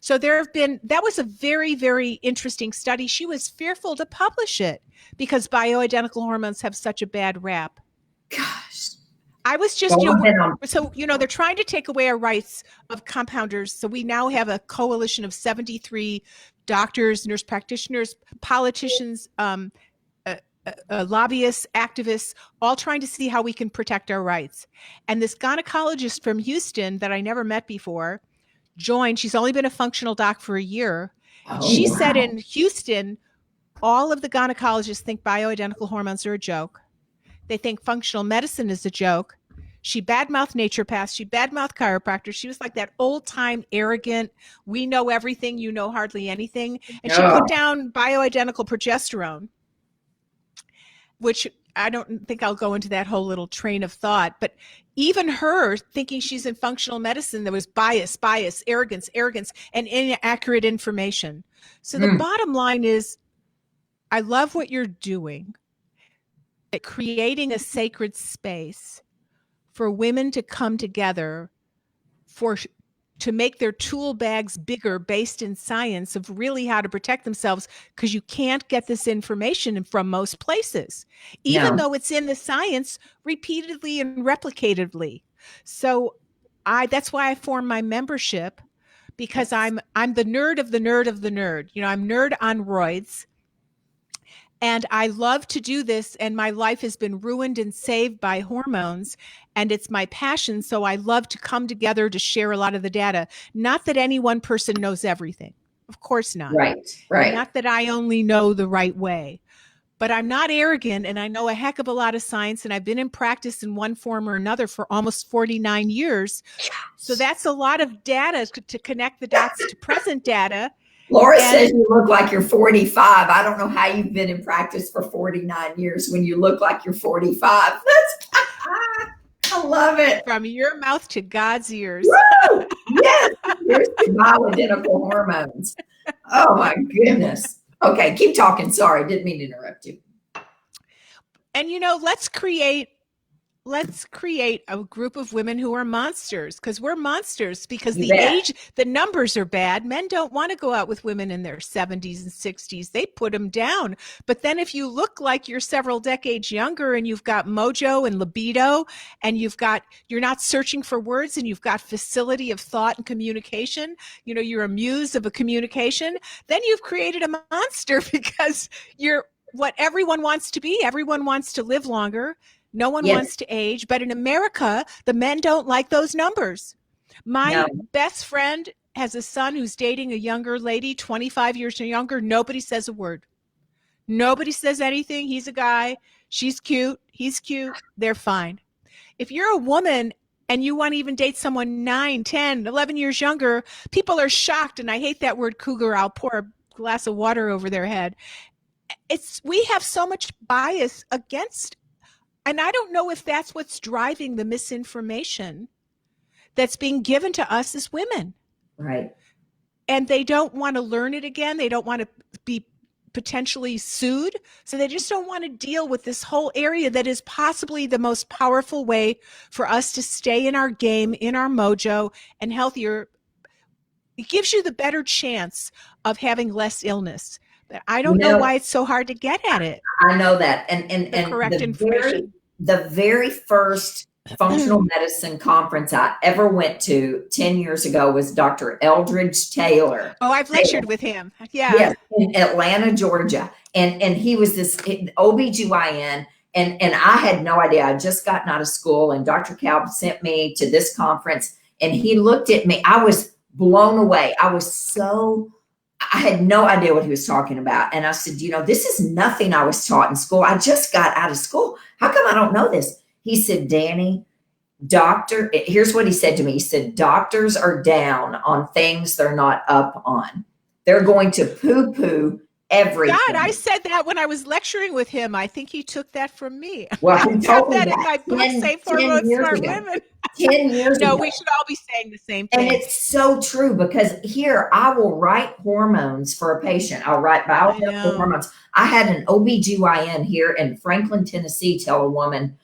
Speaker 2: So that was a very, very interesting study. She was fearful to publish it because bioidentical hormones have such a bad rap.
Speaker 1: Gosh.
Speaker 2: I was just, they're trying to take away our rights of compounders. So we now have a coalition of 73 doctors, nurse practitioners, politicians, lobbyists, activists, all trying to see how we can protect our rights. And this gynecologist from Houston that I never met before joined. She's only been a functional doc for a year. She said in Houston, all of the gynecologists think bioidentical hormones are a joke. They think functional medicine is a joke. She badmouthed naturopaths. She badmouthed chiropractors. She was like that old-time arrogant, we know everything, you know hardly anything. And she put down bioidentical progesterone, which I don't think I'll go into that whole little train of thought. But even her thinking she's in functional medicine, there was bias, arrogance, and inaccurate information. So the bottom line is, I love what you're doing, at creating a sacred space for women to come together to make their tool bags bigger based in science of really how to protect themselves, because you can't get this information from most places, even though it's in the science repeatedly and replicatively. So that's why I formed my membership, because I'm the nerd of the nerd of the nerd. You know, I'm nerd on roids. And I love to do this, and my life has been ruined and saved by hormones, and it's my passion. So I love to come together to share a lot of the data. Not that any one person knows everything. Of course not.
Speaker 1: Right.
Speaker 2: Not that I only know the right way. But I'm not arrogant, and I know a heck of a lot of science, and I've been in practice in one form or another for almost 49 years. So that's a lot of data to connect the dots to present data.
Speaker 1: Laura says you look like you're 45. I don't know how you've been in practice for 49 years when you look like you're 45. I love it.
Speaker 2: From your mouth to God's ears.
Speaker 1: Woo! Yes, here's the bioidentical hormones. Oh my goodness. Okay, keep talking. Sorry, didn't mean to interrupt you.
Speaker 2: And you know, let's create a group of women who are monsters, because we're monsters, because the numbers are bad. Men don't want to go out with women in their 70s and 60s. They put them down. But then if you look like you're several decades younger and you've got mojo and libido, and you're not searching for words, and you've got facility of thought and communication, you know, you're a muse of a communication, then you've created a monster, because you're what everyone wants to be. Everyone wants to live longer. No one wants to age, but in America, the men don't like those numbers. My best friend has a son who's dating a younger lady, 25 years younger. Nobody says a word. Nobody says anything. He's a guy. She's cute. He's cute. They're fine. If you're a woman and you want to even date someone 9, 10, 11 years younger, people are shocked. And I hate that word cougar. I'll pour a glass of water over their head. We have so much bias against. And I don't know if that's what's driving the misinformation that's being given to us as women.
Speaker 1: Right.
Speaker 2: And they don't want to learn it again. They don't want to be potentially sued. So they just don't want to deal with this whole area that is possibly the most powerful way for us to stay in our game, in our mojo, and healthier. It gives you the better chance of having less illness. I don't know why it's so hard to get at it.
Speaker 1: I know that. And
Speaker 2: correct information.
Speaker 1: The very first functional medicine conference I ever went to 10 years ago was Dr. Eldridge Taylor.
Speaker 2: Oh, I've lectured with him. Yeah.
Speaker 1: Yes, in Atlanta, Georgia. And he was this OBGYN. And I had no idea. I'd just gotten out of school, and Dr. Calb sent me to this conference, and he looked at me. I was blown away. I had no idea what he was talking about. And I said, you know, this is nothing I was taught in school. I just got out of school. How come I don't know this? He said, Dani, here's what he said to me. He said, doctors are down on things they're not up on. They're going to poo-poo everything.
Speaker 2: God, I said that when I was lecturing with him. I think he took that from me.
Speaker 1: Well, he told me
Speaker 2: that in my book, Safe Hormones Smart Women.
Speaker 1: 10 years ago.
Speaker 2: No, we should all be saying the same thing.
Speaker 1: And it's so true, because here I will write hormones for a patient. I'll write bioidentical hormones. I had an OBGYN here in Franklin, Tennessee, tell a woman,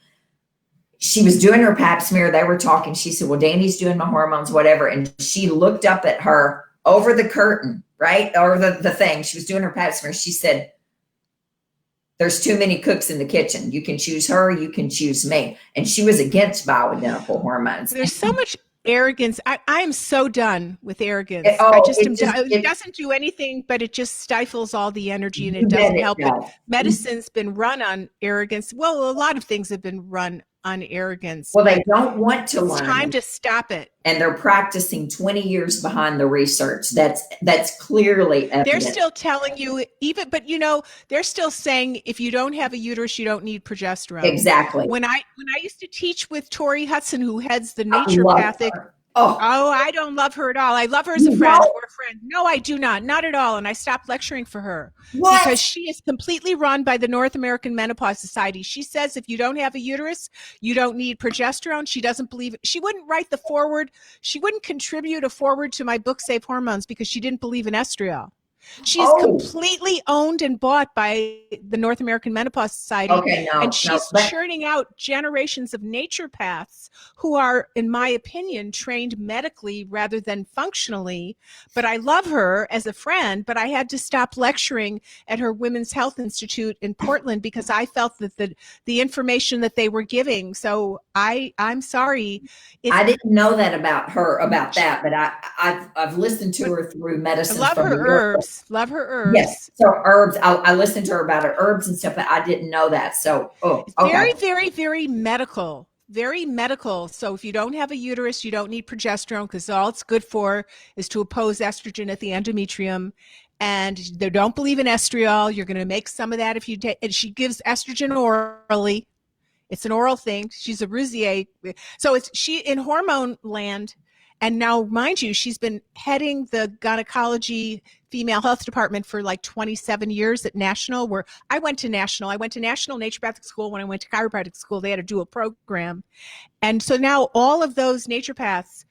Speaker 1: she was doing her pap smear. They were talking. She said, well, Dani's doing my hormones, whatever. And she looked up at her over the curtain, right? Or the thing. She was doing her pap smear. She said, there's too many cooks in the kitchen. You can choose her. You can choose me. And she was against bioidentical hormones.
Speaker 2: There's so much arrogance. I am so done with arrogance. It doesn't do anything, but it just stifles all the energy, and it doesn't help. Medicine's been run on arrogance. Well, a lot of things have been run on arrogance.
Speaker 1: Well, they don't want to learn.
Speaker 2: It's time to stop it.
Speaker 1: And they're practicing 20 years behind the research. That's clearly evident.
Speaker 2: They're still telling you but they're still saying if you don't have a uterus, you don't need progesterone.
Speaker 1: Exactly.
Speaker 2: When I used to teach with Tori Hudson, who heads the naturopathic. Oh, I don't love her at all. I love her as a friend. We're friends. No, I do not. Not at all. And I stopped lecturing for her.
Speaker 1: What?
Speaker 2: Because she is completely run by the North American Menopause Society. She says if you don't have a uterus, you don't need progesterone. She doesn't believe it. She wouldn't write the foreword. She wouldn't contribute a foreword to my book, Save Hormones, because she didn't believe in estriol. She's completely owned and bought by the North American Menopause Society. And she's churning out generations of naturopaths who are, in my opinion, trained medically rather than functionally. But I love her as a friend, but I had to stop lecturing at her Women's Health Institute in Portland because I felt that the information that they were giving. So I'm sorry.
Speaker 1: I didn't know that about her, but I've listened to her through medicine.
Speaker 2: I love her herbs. Love her herbs.
Speaker 1: Yes. So herbs, I listened to her about her herbs and stuff, but I didn't know that. So,
Speaker 2: very, very, very medical. Very medical. So if you don't have a uterus, you don't need progesterone because all it's good for is to oppose estrogen at the endometrium. And they don't believe in estriol. You're going to make some of that if you take. And she gives estrogen orally. It's an oral thing. She's a Rousier. So she in hormone land. And now, mind you, she's been heading the gynecology female health department for like 27 years at National, where I went to National naturopathic school. When I went to chiropractic school, they had to do a program. And so now all of those naturopaths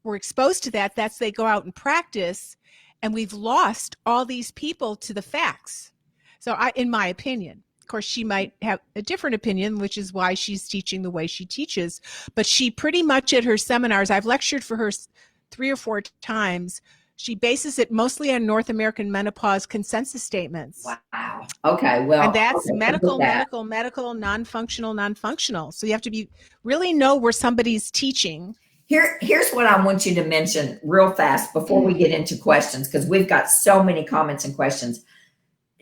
Speaker 2: were exposed to that. They go out and practice. And we've lost all these people to the facts. So in my opinion, of course, she might have a different opinion, which is why she's teaching the way she teaches. But she pretty much at her seminars, I've lectured for her 3 or 4 times. She bases it mostly on North American menopause consensus statements.
Speaker 1: Wow. Okay. Well,
Speaker 2: and that's medical, non-functional. So you have to really know where somebody's teaching.
Speaker 1: Here's what I want you to mention real fast before we get into questions, because we've got so many comments and questions.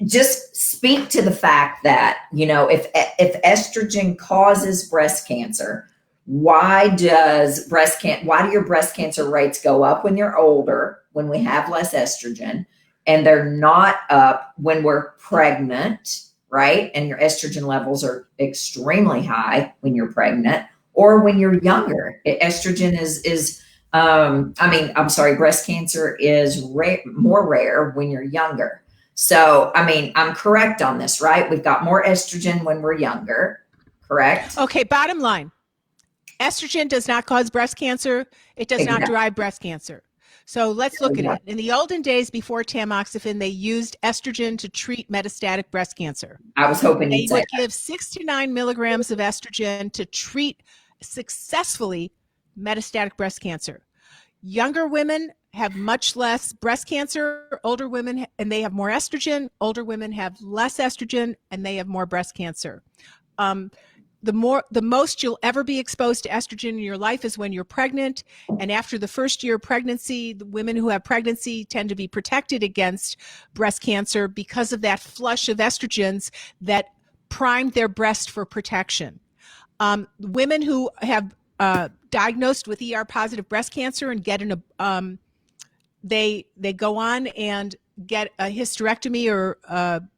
Speaker 1: Just speak to the fact that, if estrogen causes breast cancer, why do your breast cancer rates go up when you're older, when we have less estrogen, and they're not up when we're pregnant, right? And your estrogen levels are extremely high when you're pregnant or when you're younger. Estrogen breast cancer is more rare when you're younger. So, I'm correct on this, right? We've got more estrogen when we're younger, correct?
Speaker 2: Okay, bottom line. Estrogen does not cause breast cancer. It does not drive breast cancer. So let's look at it. In the olden days before tamoxifen, they used estrogen to treat metastatic breast cancer.
Speaker 1: I was hoping
Speaker 2: they would give 6 to 9 milligrams of estrogen to treat successfully metastatic breast cancer. Younger women have much less breast cancer, older women, and they have more estrogen. Older women have less estrogen, and they have more breast cancer. The most you'll ever be exposed to estrogen in your life is when you're pregnant. And after the first year of pregnancy, the women who have pregnancy tend to be protected against breast cancer because of that flush of estrogens that primed their breast for protection. Women who have diagnosed with ER positive breast cancer and get they go on and get a hysterectomy or an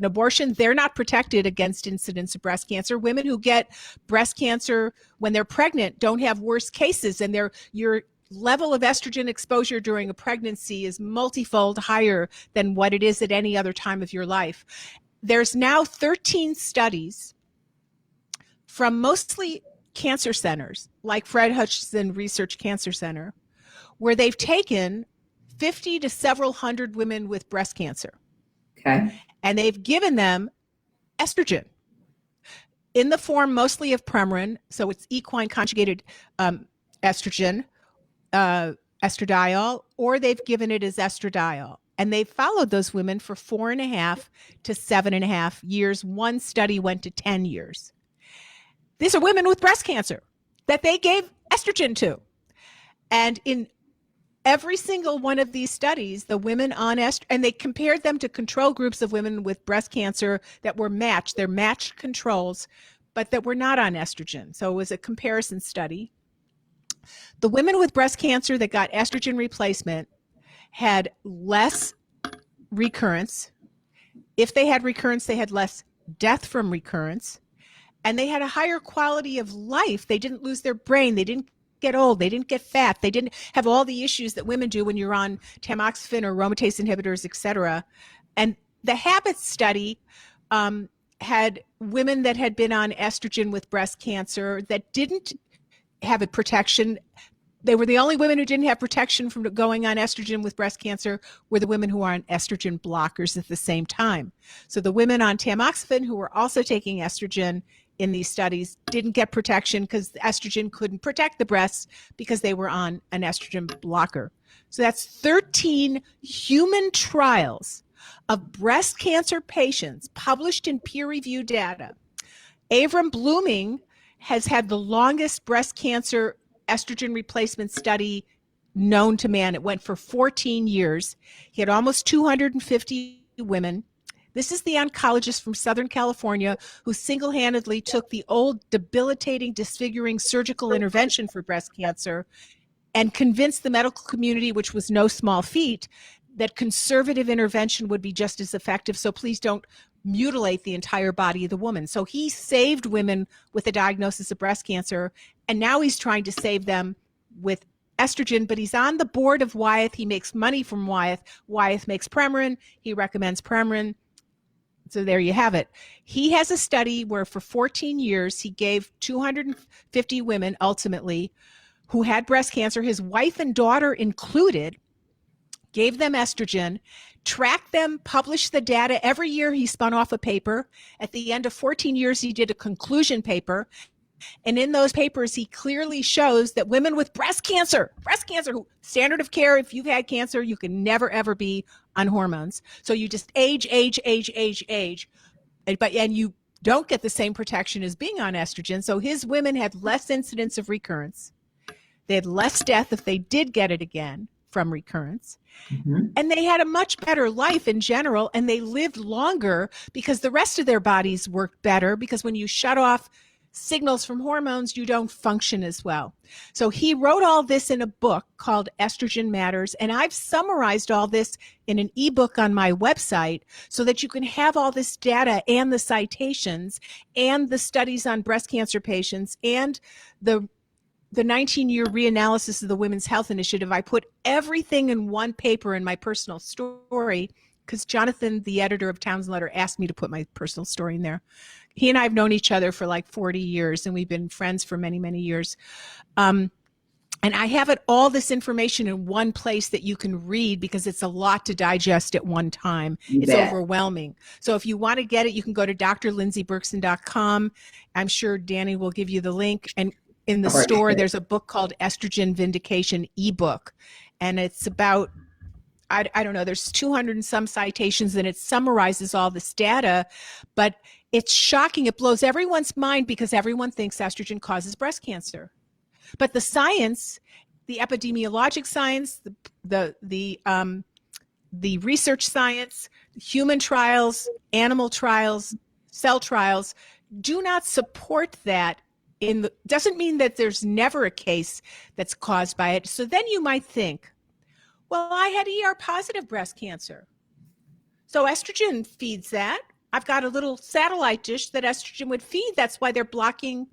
Speaker 2: abortion, they're not protected against incidence of breast cancer. Women who get breast cancer when they're pregnant don't have worse cases, and your level of estrogen exposure during a pregnancy is multifold higher than what it is at any other time of your life. There's now 13 studies from mostly cancer centers like Fred Hutchinson Research Cancer Center, where they've taken 50 to several hundred women with breast cancer.
Speaker 1: Okay.
Speaker 2: And they've given them estrogen in the form mostly of Premarin. So it's equine conjugated estrogen, estradiol, or they've given it as estradiol. And they've followed those women for 4.5 to 7.5 years. One study went to 10 years. These are women with breast cancer that they gave estrogen to. And in every single one of these studies, the women on estrogen, and they compared them to control groups of women with breast cancer that were matched. They're matched controls but that were not on estrogen. So it was a comparison study. The women with breast cancer that got estrogen replacement had less recurrence. If they had recurrence, they had less death from recurrence, and they had a higher quality of life. They didn't lose their brain. They didn't get old. They didn't get fat. They didn't have all the issues that women do when you're on tamoxifen or aromatase inhibitors, et cetera. And the HABIT study had women that had been on estrogen with breast cancer that didn't have a protection. They were the only women who didn't have protection from going on estrogen with breast cancer were the women who are on estrogen blockers at the same time. So the women on tamoxifen who were also taking estrogen in these studies didn't get protection because estrogen couldn't protect the breasts because they were on an estrogen blocker. So that's 13 human trials of breast cancer patients published in peer-reviewed data. Avram Blooming has had the longest breast cancer estrogen replacement study known to man. It went for 14 years. He had almost 250 women. This is the oncologist from Southern California who single-handedly took the old debilitating, disfiguring surgical intervention for breast cancer and convinced the medical community, which was no small feat, that conservative intervention would be just as effective. So please don't mutilate the entire body of the woman. So he saved women with a diagnosis of breast cancer, and now he's trying to save them with estrogen, but he's on the board of Wyeth. He makes money from Wyeth. Wyeth makes Premarin. He recommends Premarin. So there you have it. He has a study where for 14 years, he gave 250 women ultimately who had breast cancer, his wife and daughter included, gave them estrogen, tracked them, published the data. Every year he spun off a paper. At the end of 14 years, he did a conclusion paper. And in those papers, he clearly shows that women with breast cancer, standard of care, if you've had cancer, you can never, ever be on hormones. So you just age. And you don't get the same protection as being on estrogen. So his women had less incidence of recurrence. They had less death if they did get it again from recurrence. Mm-hmm. And they had a much better life in general, and they lived longer because the rest of their bodies worked better, because when you shut off signals from hormones, you don't function as well. So he wrote all this in a book called Estrogen Matters, and I've summarized all this in an ebook on my website so that you can have all this data and the citations and the studies on breast cancer patients and the 19-year reanalysis of the Women's Health Initiative. I put everything in one paper in my personal story because Jonathan, the editor of Townsend Letter, asked me to put my personal story in there. He and I have known each other for like 40 years, and we've been friends for many, many years. And I have all this information in one place that you can read because it's a lot to digest at one time. It's overwhelming. So if you want to get it, you can go to drlindseyberkson.com. I'm sure Dani will give you the link. And in the store, there's a book called Estrogen Vindication ebook. And it's about, I don't know, there's 200 and some citations, and it summarizes all this data. But it's shocking. It blows everyone's mind because everyone thinks estrogen causes breast cancer. But the science, the epidemiologic science, the research science, human trials, animal trials, cell trials do not support that. Doesn't mean that there's never a case that's caused by it. So then you might think, well, I had ER positive breast cancer. So estrogen feeds that. I've got a little satellite dish that estrogen would feed. That's why they're blocking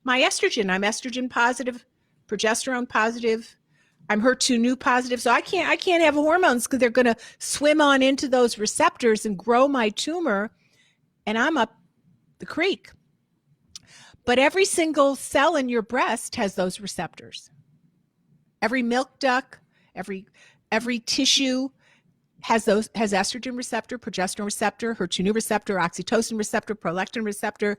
Speaker 2: my estrogen. I'm estrogen positive, progesterone positive. I'm HER2/neu positive. So I can't have hormones because they're going to swim on into those receptors and grow my tumor, and I'm up the creek. But every single cell in your breast has those receptors. Every milk duct, every tissue has estrogen receptor, progesterone receptor, HER2/neu receptor, oxytocin receptor, prolactin receptor,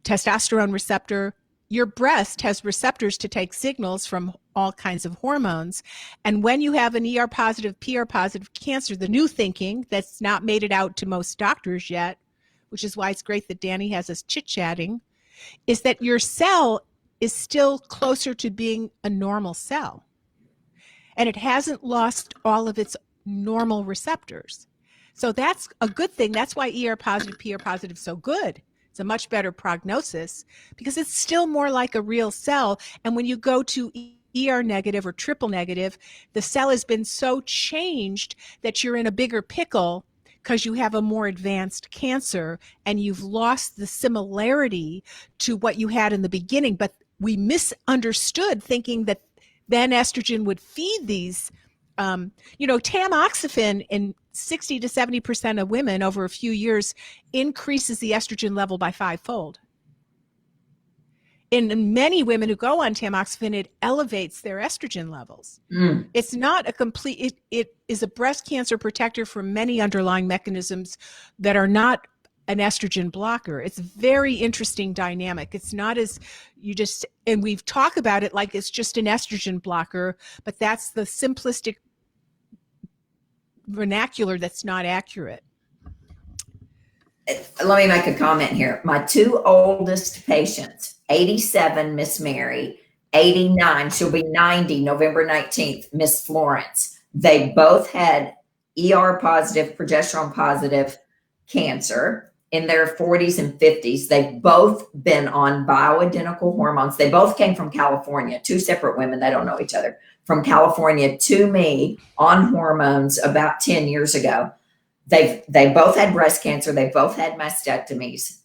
Speaker 2: testosterone receptor. Your breast has receptors to take signals from all kinds of hormones. And when you have an ER positive, PR positive cancer, the new thinking that's not made it out to most doctors yet, which is why it's great that Dani has us chit-chatting, is that your cell is still closer to being a normal cell. And it hasn't lost all of its normal receptors. So that's a good thing. That's why ER positive, PR positive is so good. It's a much better prognosis because it's still more like a real cell. And when you go to ER negative or triple negative, the cell has been so changed that you're in a bigger pickle because you have a more advanced cancer and you've lost the similarity to what you had in the beginning. But we misunderstood thinking that then estrogen would feed these. Tamoxifen in 60 to 70% of women over a few years increases the estrogen level by 5-fold. In many women who go on tamoxifen, it elevates their estrogen levels. It's not a complete, it is a breast cancer protector for many underlying mechanisms that are not an estrogen blocker. It's a very interesting dynamic. It's not as and we've talked about it like it's just an estrogen blocker, but that's the simplistic vernacular that's not accurate.
Speaker 1: Let me make a comment here. My two oldest patients, 87, Miss Mary, 89, she'll be 90, November 19th, Miss Florence. They both had ER positive, progesterone positive cancer in their 40s and 50s. They've both been on bioidentical hormones. They both came from California, two separate women. They don't know each other. From California to me on hormones about 10 years ago. They both had breast cancer. They both had mastectomies,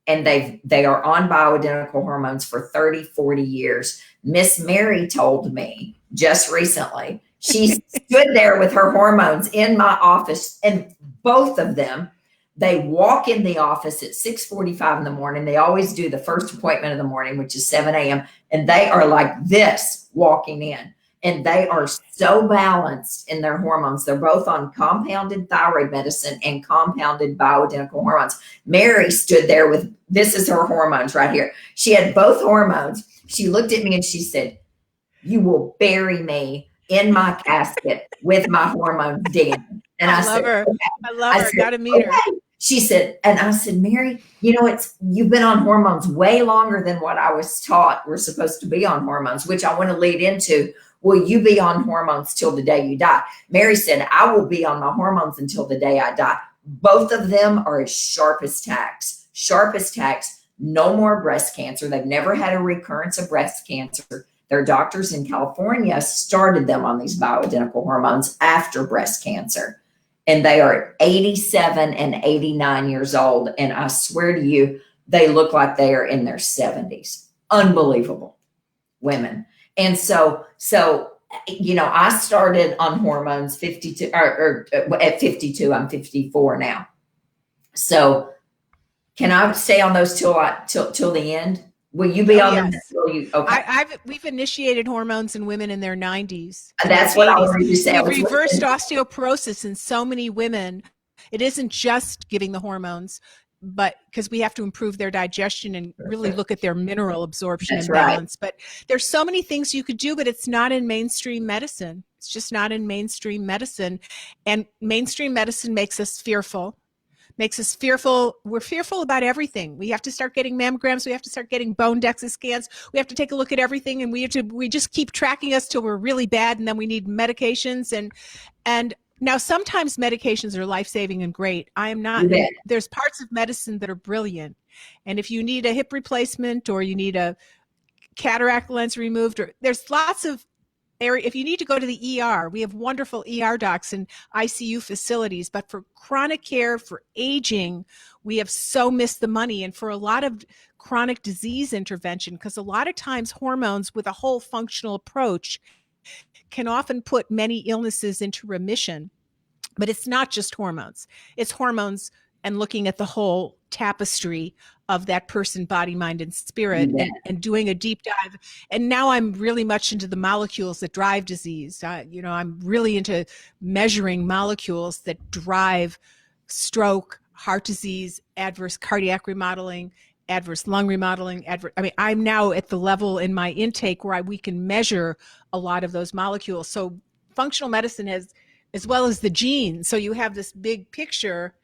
Speaker 1: and they are on bioidentical hormones for 30, 40 years. Miss Mary told me just recently, she stood there with her hormones in my office, and both of them, they walk in the office at 6:45 in the morning. They always do the first appointment of the morning, which is 7 a.m. And they are like this walking in. And they are so balanced in their hormones. They're both on compounded thyroid medicine and compounded bioidentical hormones. Mary stood there with, this is her hormones right here. She had both hormones. She looked at me and she said, "You will bury me in my casket with my hormones, Dan." And I
Speaker 2: love
Speaker 1: said,
Speaker 2: her.
Speaker 1: okay.
Speaker 2: I love her. Got to meet her.
Speaker 1: She said, and I said, "Mary, you've been on hormones way longer than what I was taught we're supposed to be on hormones," which I want to lead into. Will you be on hormones till the day you die? Mary said, "I will be on my hormones until the day I die." Both of them are as sharp as tacks, no more breast cancer. They've never had a recurrence of breast cancer. Their doctors in California started them on these bioidentical hormones after breast cancer. And they are 87 and 89 years old. And I swear to you, they look like they are in their 70s. Unbelievable women. And so, I started on hormones 52 or at 52. I'm 54 now. So can I stay on those till the end? Will you be on them until you? Okay.
Speaker 2: We've initiated hormones in women in their 90s.
Speaker 1: That's what I wanted to say.
Speaker 2: We've reversed osteoporosis in so many women. It isn't just giving the hormones, but because we have to improve their digestion and really look at their mineral absorption and balance. Right. But there's so many things you could do, but it's not in mainstream medicine. It's just not in mainstream medicine. And mainstream medicine makes us fearful. We're fearful about everything. We have to start getting mammograms. We have to start getting bone DEXA scans. We have to take a look at everything, and we just keep tracking us till we're really bad, and then we need medications. And now sometimes medications are life-saving and great. I am not, there's parts of medicine that are brilliant. And if you need a hip replacement or you need a cataract lens removed, or there's lots of area. If you need to go to the ER, we have wonderful ER docs and ICU facilities, but for chronic care, for aging, we have so missed the money. And for a lot of chronic disease intervention, because a lot of times hormones with a whole functional approach can often put many illnesses into remission. But it's not just hormones. It's hormones and looking at the whole tapestry of that person, body, mind, and spirit, and doing a deep dive. And now I'm really much into the molecules that drive disease. I'm really into measuring molecules that drive stroke, heart disease, adverse cardiac remodeling, adverse lung remodeling. I'm now at the level in my intake where we can measure a lot of those molecules. So functional medicine has, as well as the genes. So you have this big picture,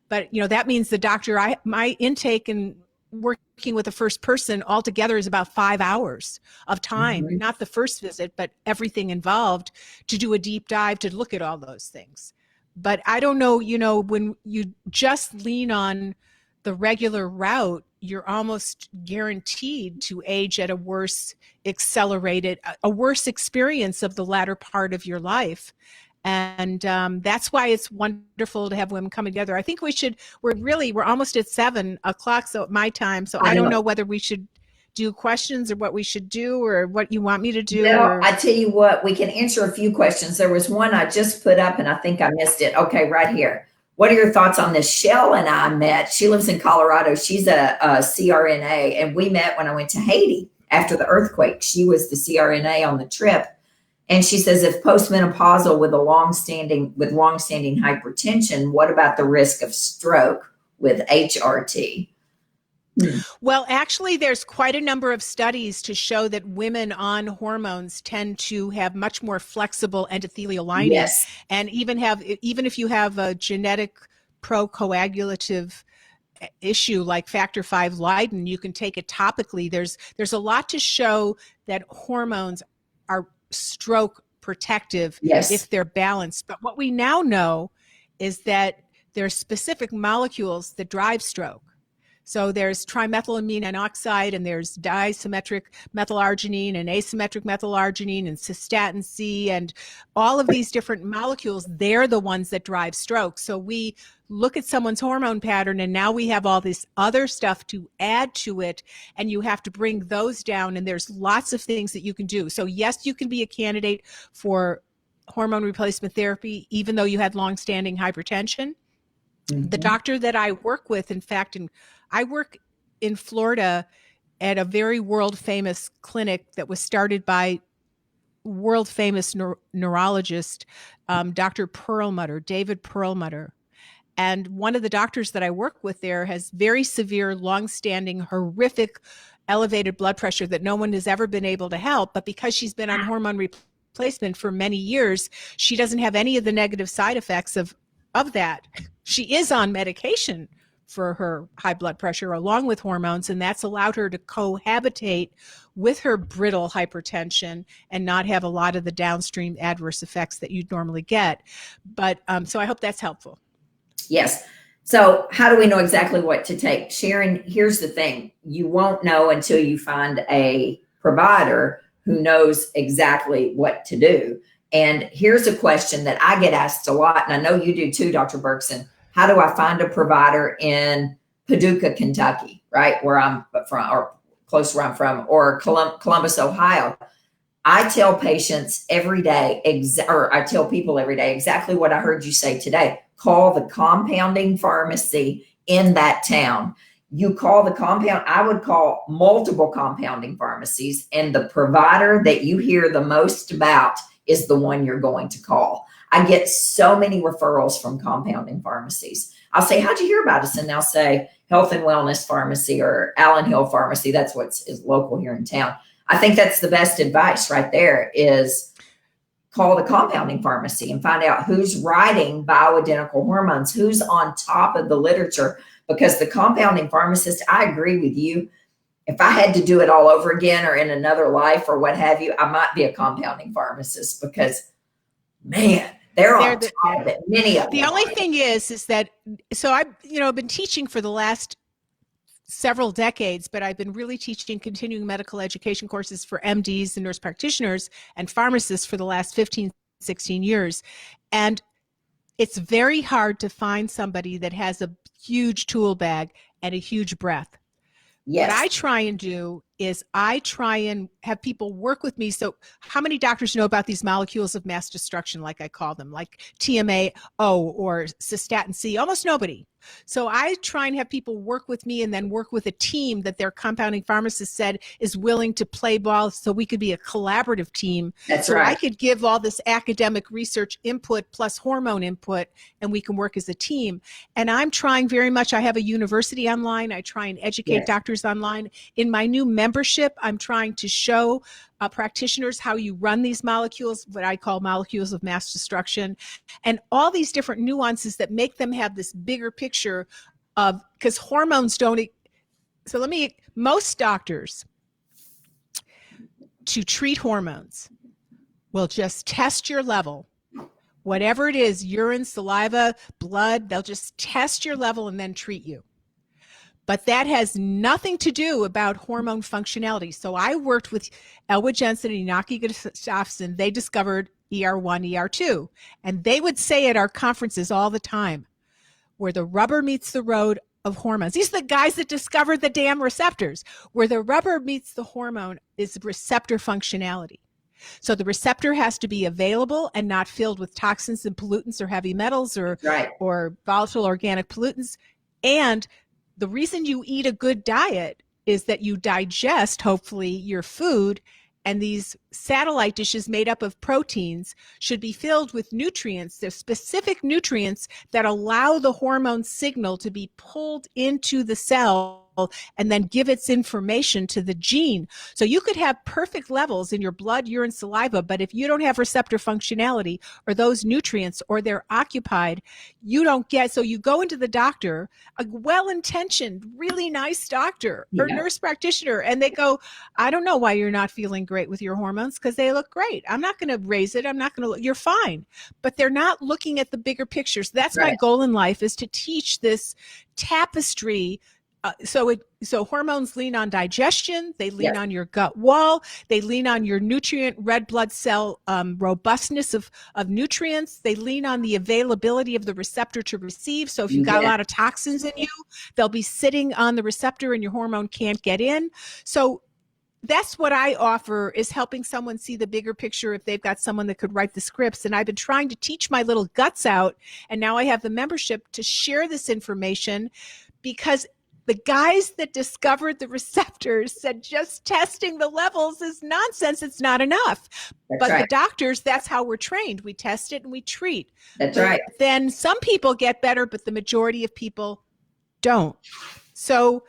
Speaker 2: but that means the doctor, my intake and working with the first person altogether is about 5 hours of time, not the first visit, but everything involved to do a deep dive to look at all those things. But I don't know, when you just lean on the regular route, you're almost guaranteed to age at a worse experience of the latter part of your life. And that's why it's wonderful to have women coming together. I think we're almost at 7:00, so my time. So I don't know whether we should do questions or what we should do or what you want me to do.
Speaker 1: Well, I tell you what, we can answer a few questions. There was one I just put up and I think I missed it. Okay, right here. What are your thoughts on this? Shel and I met. She lives in Colorado. She's a CRNA, and we met when I went to Haiti after the earthquake. She was the CRNA on the trip. And she says, if postmenopausal with long-standing hypertension, what about the risk of stroke with HRT?
Speaker 2: Well, actually, there's quite a number of studies to show that women on hormones tend to have much more flexible endothelial lining.
Speaker 1: Yes.
Speaker 2: And even if you have a genetic procoagulative issue like factor V Leiden, you can take it topically. There's a lot to show that hormones are stroke protective if they're balanced. But what we now know is that there are specific molecules that drive stroke. So there's trimethylamine N-oxide, and there's disymmetric methylarginine and asymmetric methylarginine and cystatin C, and all of these different molecules, they're the ones that drive stroke. So we look at someone's hormone pattern, and now we have all this other stuff to add to it, and you have to bring those down, and there's lots of things that you can do. So yes, you can be a candidate for hormone replacement therapy, even though you had long-standing hypertension. Mm-hmm. The doctor that I work with, in fact, I work in Florida at a very world-famous clinic that was started by world-famous neurologist, Dr. David Perlmutter. And one of the doctors that I work with there has very severe, long-standing, horrific, elevated blood pressure that no one has ever been able to help. But because she's been on hormone replacement for many years, she doesn't have any of the negative side effects of that. She is on medication for her high blood pressure along with hormones, and that's allowed her to cohabitate with her brittle hypertension and not have a lot of the downstream adverse effects that you'd normally get. But so I hope that's helpful.
Speaker 1: Yes. So how do we know exactly what to take? Sharon, here's the thing. You won't know until you find a provider who knows exactly what to do. And here's a question that I get asked a lot, and I know you do too, Dr. Berkson. How do I find a provider in Paducah, Kentucky, right, where I'm from, or close where I'm from, or Columbus, Ohio? I tell patients every day, I tell people every day exactly what I heard you say today. Call the compounding pharmacy in that town. You call the compound. I would call multiple compounding pharmacies, and the provider that you hear the most about is the one you're going to call. I get so many referrals from compounding pharmacies. I'll say, how'd you hear about us? And they'll say Health and Wellness Pharmacy or Allen Hill Pharmacy. That's is local here in town. I think that's the best advice right there, is call the compounding pharmacy and find out who's writing bioidentical hormones, who's on top of the literature, because the compounding pharmacist, I agree with you. If I had to do it all over again or in another life or what have you, I might be a compounding pharmacist, because, man, they're on top of it. Many of them.
Speaker 2: The only thing is that, so I've been teaching for the last several decades, but I've been really teaching continuing medical education courses for MDs and nurse practitioners and pharmacists for the last 15, 16 years. And it's very hard to find somebody that has a huge tool bag and a huge breadth. Yes. What I try and do is I try and have people work with me. So how many doctors know about these molecules of mass destruction, like I call them, like TMAO or cystatin C? Almost nobody. So I try and have people work with me and then work with a team that their compounding pharmacist said is willing to play ball, so we could be a collaborative team.
Speaker 1: That's
Speaker 2: so
Speaker 1: right.
Speaker 2: I could give all this academic research input plus hormone input, and we can work as a team. And I'm trying very much. I have a university online. I try and educate doctors online. In my new membership, I'm trying to show practitioners how you run these molecules, what I call molecules of mass destruction, and all these different nuances that make them have this bigger picture of, because hormones don't. So most doctors to treat hormones will just test your level, whatever it is, urine, saliva, blood, they'll just test your level and then treat you. But that has nothing to do about hormone functionality. So I worked with Elwood Jensen and Inaki Gustafson. They discovered ER1, ER2. And they would say at our conferences all the time, where the rubber meets the road of hormones. These are the guys that discovered the damn receptors. Where the rubber meets the hormone is receptor functionality. So the receptor has to be available and not filled with toxins and pollutants or heavy metals or volatile organic pollutants. And the reason you eat a good diet is that you digest, hopefully, your food, and these satellite dishes made up of proteins should be filled with nutrients. There's specific nutrients that allow the hormone signal to be pulled into the cell and then give its information to the gene. So you could have perfect levels in your blood, urine, saliva, but if you don't have receptor functionality or those nutrients, or they're occupied, you don't get, so you go into the doctor, a well-intentioned, really nice doctor or nurse practitioner, and they go, I don't know why you're not feeling great with your hormones, because they look great. I'm not going to raise it. I'm not going to, you're fine. But they're not looking at the bigger pictures. That's my goal in life, is to teach this tapestry. So hormones lean on digestion, they lean on your gut wall, they lean on your nutrient red blood cell robustness of nutrients, they lean on the availability of the receptor to receive. So if you've got a lot of toxins in you, they'll be sitting on the receptor and your hormone can't get in. So that's what I offer, is helping someone see the bigger picture if they've got someone that could write the scripts. And I've been trying to teach my little guts out, and now I have the membership to share this information, because the guys that discovered the receptors said just testing the levels is nonsense. It's not enough. The doctors, that's how we're trained. We test it and we treat.
Speaker 1: That's right.
Speaker 2: Then some people get better, but the majority of people don't. So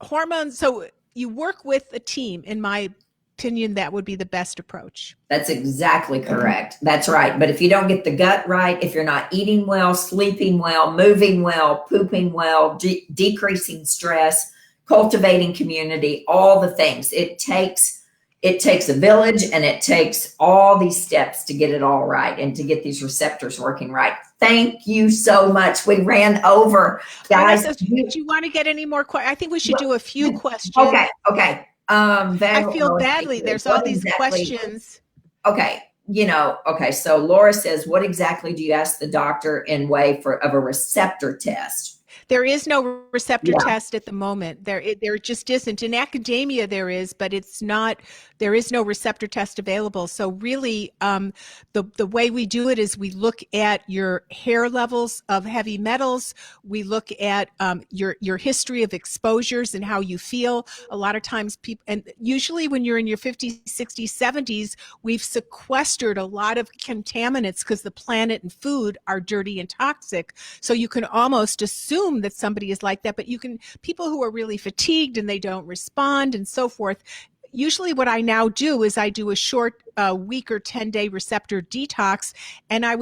Speaker 2: hormones, so you work with a team. In my opinion, that would be the best approach.
Speaker 1: That's exactly correct. That's right. But if you don't get the gut right, if you're not eating well, sleeping well, moving well, pooping well, decreasing stress, cultivating community, all the things, it takes a village, and it takes all these steps to get it all right and to get these receptors working right. Thank you so much. We ran over, guys.
Speaker 2: Do you want to get any more questions? I think we should do a few questions.
Speaker 1: Okay.
Speaker 2: I feel badly. There's all these questions.
Speaker 1: Okay. So Laura says, what exactly do you ask the doctor in way of a receptor test?
Speaker 2: There is no receptor test at the moment. There just isn't. In academia there is, but there is no receptor test available. So really, the way we do it is we look at your hair levels of heavy metals. We look at your history of exposures and how you feel. A lot of times people, and usually when you're in your 50s, 60s, 70s, we've sequestered a lot of contaminants because the planet and food are dirty and toxic. So you can almost assume that somebody is like that, but people who are really fatigued and they don't respond and so forth. Usually what I now do is I do a short week or 10-day receptor detox, and I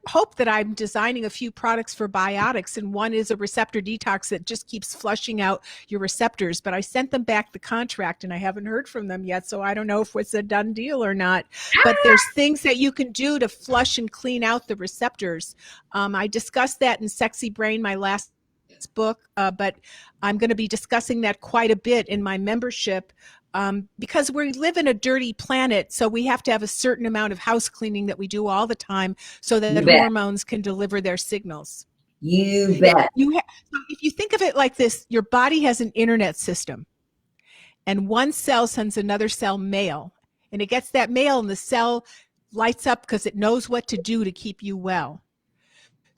Speaker 2: hope that I'm designing a few products for biotics, and one is a receptor detox that just keeps flushing out your receptors. But I sent them back the contract and I haven't heard from them yet, so I don't know if it's a done deal or not. But there's things that you can do to flush and clean out the receptors. I discussed that in Sexy Brain, my last book, but I'm going to be discussing that quite a bit in my membership. Because we live in a dirty planet, so we have to have a certain amount of house cleaning that we do all the time so that hormones can deliver their signals.
Speaker 1: You bet.
Speaker 2: If you think of it like this, your body has an internet system, and one cell sends another cell mail, and it gets that mail, and the cell lights up because it knows what to do to keep you well.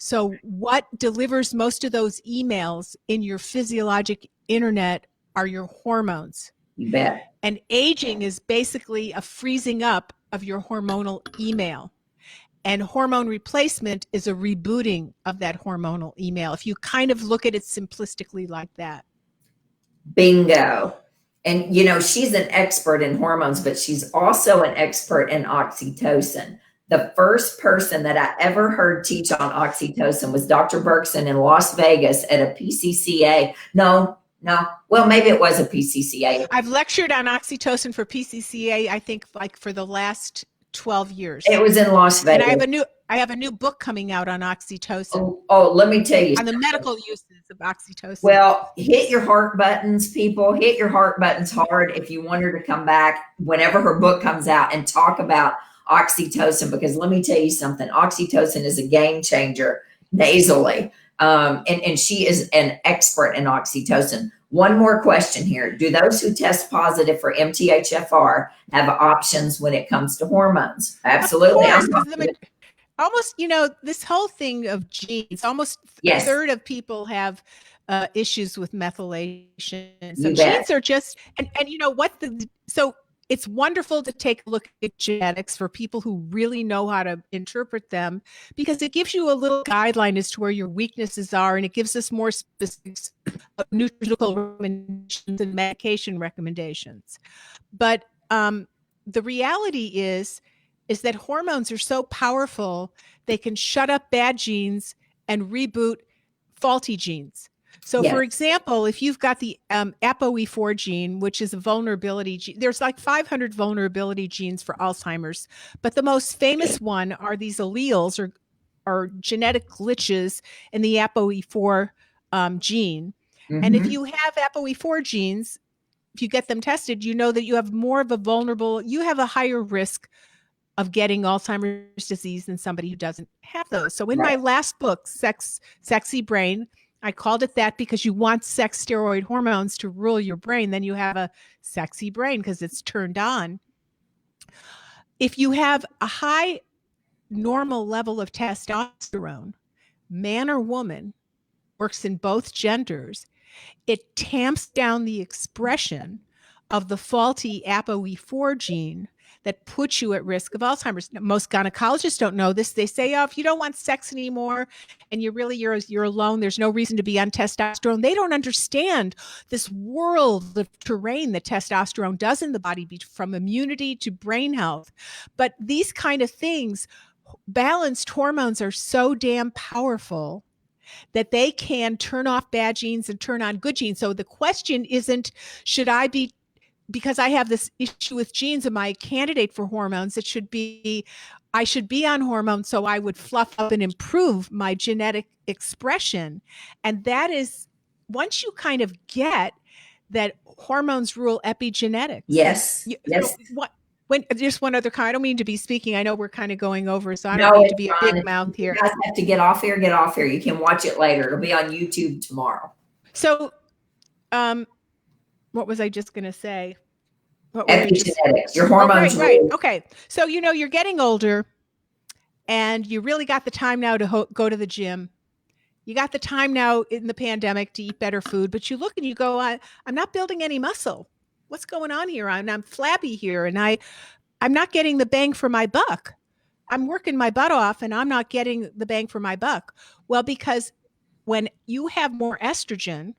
Speaker 2: So what delivers most of those emails in your physiologic internet are your hormones.
Speaker 1: You bet.
Speaker 2: And aging is basically a freezing up of your hormonal email. And hormone replacement is a rebooting of that hormonal email, if you kind of look at it simplistically like that.
Speaker 1: Bingo. And, she's an expert in hormones, but she's also an expert in oxytocin. The first person that I ever heard teach on oxytocin was Dr. Berkson in Las Vegas at a PCCA. No. Well, maybe it was a PCCA.
Speaker 2: I've lectured on oxytocin for PCCA, I think, like for the last 12 years.
Speaker 1: It was in Las Vegas.
Speaker 2: And I have a new book coming out on oxytocin.
Speaker 1: Oh, let me tell you.
Speaker 2: On the medical uses of oxytocin.
Speaker 1: Well, hit your heart buttons, people. Hit your heart buttons hard if you want her to come back whenever her book comes out and talk about oxytocin, because let me tell you something. Oxytocin is a game changer nasally. And she is an expert in oxytocin. One more question here. Do those who test positive for MTHFR have options when it comes to hormones? Absolutely.
Speaker 2: Almost, this whole thing of genes, almost a third of people have issues with methylation. So genes are just, and so it's wonderful to take a look at genetics for people who really know how to interpret them, because it gives you a little guideline as to where your weaknesses are, and it gives us more specifics of nutraceutical recommendations and medication recommendations. But the reality is that hormones are so powerful, they can shut up bad genes and reboot faulty genes. So, for example, if you've got the ApoE4 gene, which is a vulnerability gene, there's like 500 vulnerability genes for Alzheimer's, but the most famous one are these alleles or genetic glitches in the ApoE4 gene. Mm-hmm. And if you have ApoE4 genes, if you get them tested, you know that you have you have a higher risk of getting Alzheimer's disease than somebody who doesn't have those. So in my last book, Sexy Brain, I called it that because you want sex steroid hormones to rule your brain. Then you have a sexy brain because it's turned on. If you have a high normal level of testosterone, man or woman, works in both genders, it tamps down the expression of the faulty ApoE4 gene that puts you at risk of Alzheimer's. Most gynecologists don't know this. They say, if you don't want sex anymore and you're alone, there's no reason to be on testosterone. They don't understand this world of terrain that testosterone does in the body, from immunity to brain health. But these kind of things, balanced hormones are so damn powerful that they can turn off bad genes and turn on good genes. So the question isn't, because I have this issue with genes, am I a candidate for hormones? It should be, I should be on hormones so I would fluff up and improve my genetic expression. And that is, once you kind of get that hormones rule epigenetics.
Speaker 1: Yes.
Speaker 2: Yes. Just one other comment. I don't mean to be speaking. I know we're kind of going over, so I don't mean to be a big mouth here.
Speaker 1: You guys have to get off here. You can watch it later. It'll be on YouTube tomorrow.
Speaker 2: So, what was I just going to say?
Speaker 1: Epigenetics, your hormones.
Speaker 2: Right. Okay. So, you're getting older and you really got the time now to go to the gym. You got the time now in the pandemic to eat better food, but you look and you go, I'm not building any muscle. What's going on here? I'm flabby here, and I'm not getting the bang for my buck. I'm working my butt off and I'm not getting the bang for my buck. Well, because when you have more estrogen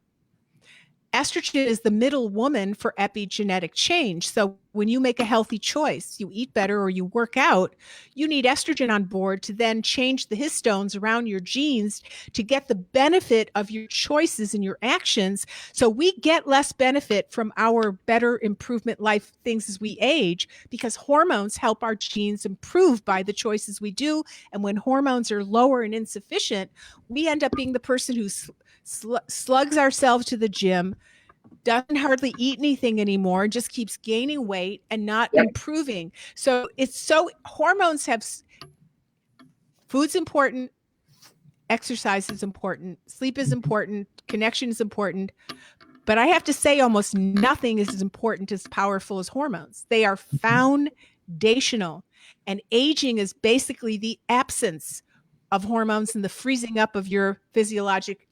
Speaker 2: is the middle woman for epigenetic change. So when you make a healthy choice, you eat better or you work out, you need estrogen on board to then change the histones around your genes to get the benefit of your choices and your actions. So we get less benefit from our better improvement life things as we age, because hormones help our genes improve by the choices we do. And when hormones are lower and insufficient, we end up being the person who slugs ourselves to the gym, doesn't hardly eat anything anymore, just keeps gaining weight and not improving. So hormones have, food's important, exercise is important, sleep is important, connection is important. But I have to say almost nothing is as important, as powerful as hormones. They are foundational. And aging is basically the absence of hormones and the freezing up of your physiologic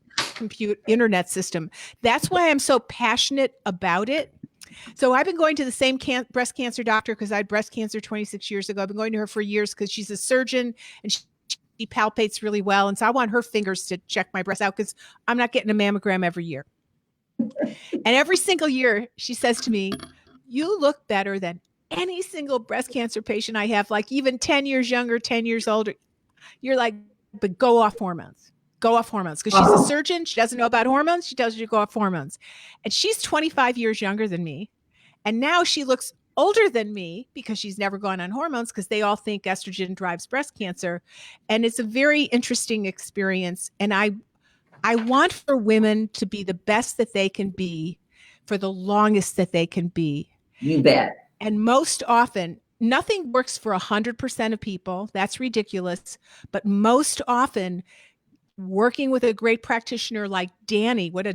Speaker 2: internet system. That's why I'm so passionate about it. So I've been going to the same breast cancer doctor because I had breast cancer 26 years ago. I've been going to her for years because she's a surgeon and she palpates really well. And so I want her fingers to check my breasts out because I'm not getting a mammogram every year. And every single year she says to me, you look better than any single breast cancer patient I have, like even 10 years younger, 10 years older. You're like, but go off hormones. Go off hormones, because she's a surgeon. She doesn't know about hormones. She tells you to go off hormones. And she's 25 years younger than me. And now she looks older than me because she's never gone on hormones because they all think estrogen drives breast cancer. And it's a very interesting experience. And I want for women to be the best that they can be for the longest that they can be.
Speaker 1: You bet.
Speaker 2: And most often, nothing works for 100% of people. That's ridiculous. But most often, working with a great practitioner like Dani, what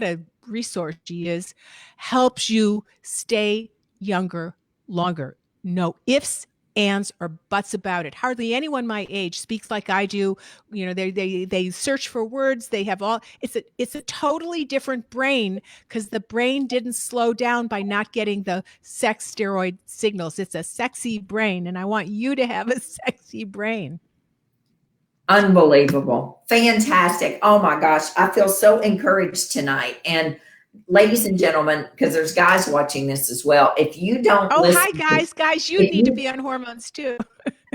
Speaker 2: a resource she is, helps you stay younger longer. No ifs, ands, or buts about it. Hardly anyone my age speaks like I do. You know, they search for words. They have all. It's a totally different brain because the brain didn't slow down by not getting the sex steroid signals. It's a sexy brain, and I want you to have a sexy brain.
Speaker 1: Unbelievable. Fantastic. Oh my gosh. I feel so encouraged tonight. And ladies and gentlemen, because there's guys watching this as well. If you don't
Speaker 2: hi guys, you need to be on hormones too.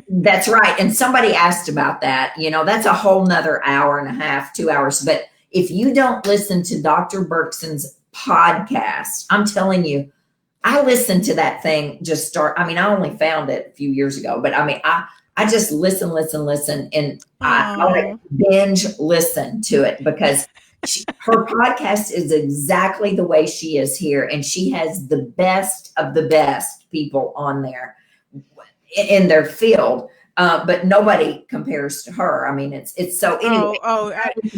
Speaker 1: That's right. And somebody asked about that. You know, that's a whole nother hour and a half, 2 hours. But if you don't listen to Dr. Berkson's podcast, I'm telling you, I listened to that thing I only found it a few years ago, but I just listen, and I binge listen to it because her podcast is exactly the way she is here, and she has the best of the best people on there in their field, but nobody compares to her. I mean, it's so. Anyway,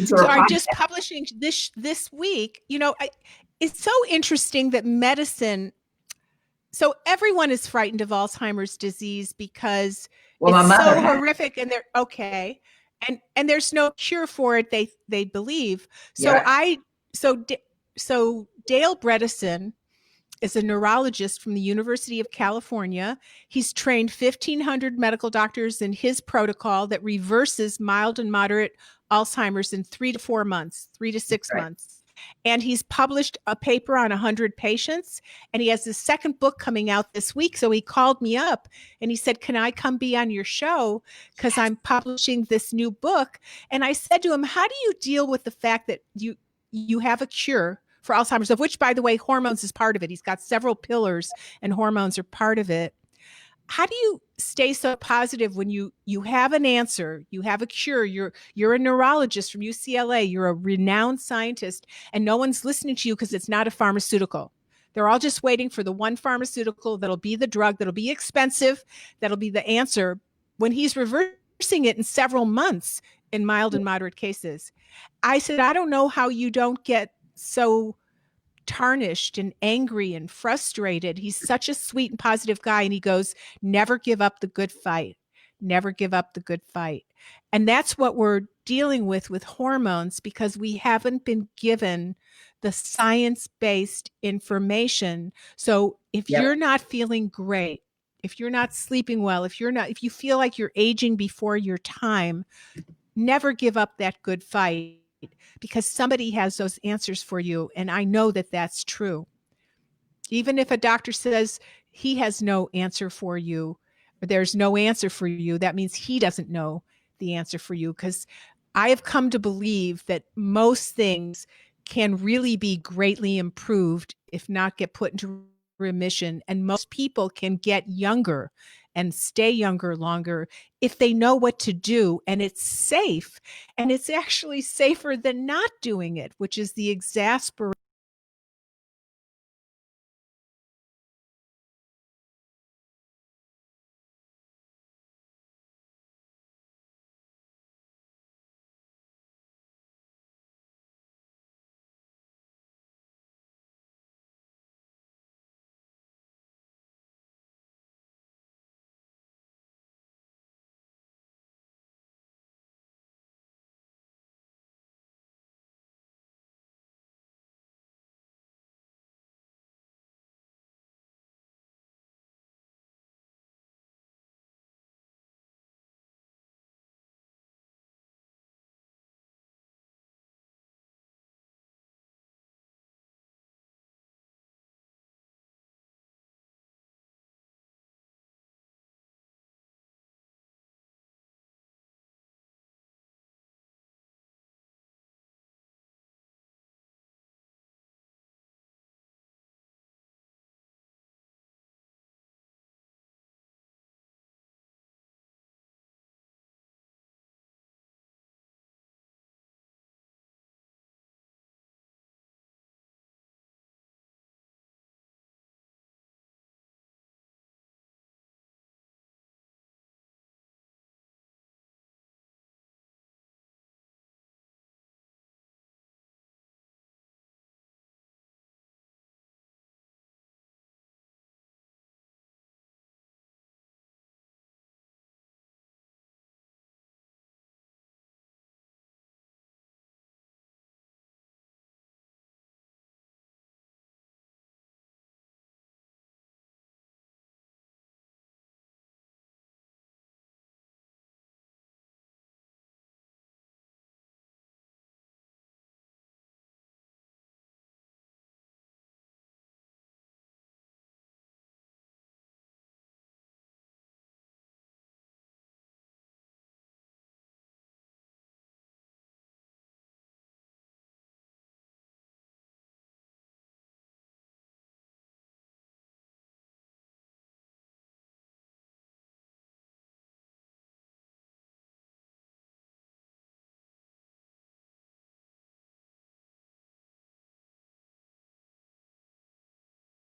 Speaker 2: so I'm just publishing this week. You know, it's so interesting that medicine. So everyone is frightened of Alzheimer's disease because it's so horrific, and they're okay, and there's no cure for it. They believe. So yeah. So Dale Bredesen is a neurologist from the University of California. He's trained 1,500 medical doctors in his protocol that reverses mild and moderate Alzheimer's in 3 to 4 months, 3 to 6 months. And he's published a paper on 100 patients, and he has his second book coming out this week. So he called me up and he said, can I come be on your show? Because I'm publishing this new book. And I said to him, how do you deal with the fact that you have a cure for Alzheimer's, of which, by the way, hormones is part of it. He's got several pillars and hormones are part of it. How do you stay so positive when you have an answer, you have a cure, you're a neurologist from UCLA, you're a renowned scientist, and no one's listening to you because it's not a pharmaceutical. They're all just waiting for the one pharmaceutical that'll be the drug, that'll be expensive, that'll be the answer, when he's reversing it in several months in mild and moderate cases. I said, I don't know how you don't get so tarnished and angry and frustrated. He's such a sweet and positive guy. And he goes, never give up the good fight. Never give up the good fight. And that's what we're dealing with hormones, because we haven't been given the science-based information. So if you're not feeling great, if you're not sleeping well, if you feel like you're aging before your time, never give up that good fight, because somebody has those answers for you. And I know that that's true. Even if a doctor says he has no answer for you, or there's no answer for you, that means he doesn't know the answer for you. Because I have come to believe that most things can really be greatly improved, if not get put into remission. And most people can get younger and stay younger longer if they know what to do, and it's safe. And it's actually safer than not doing it, which is the exasperating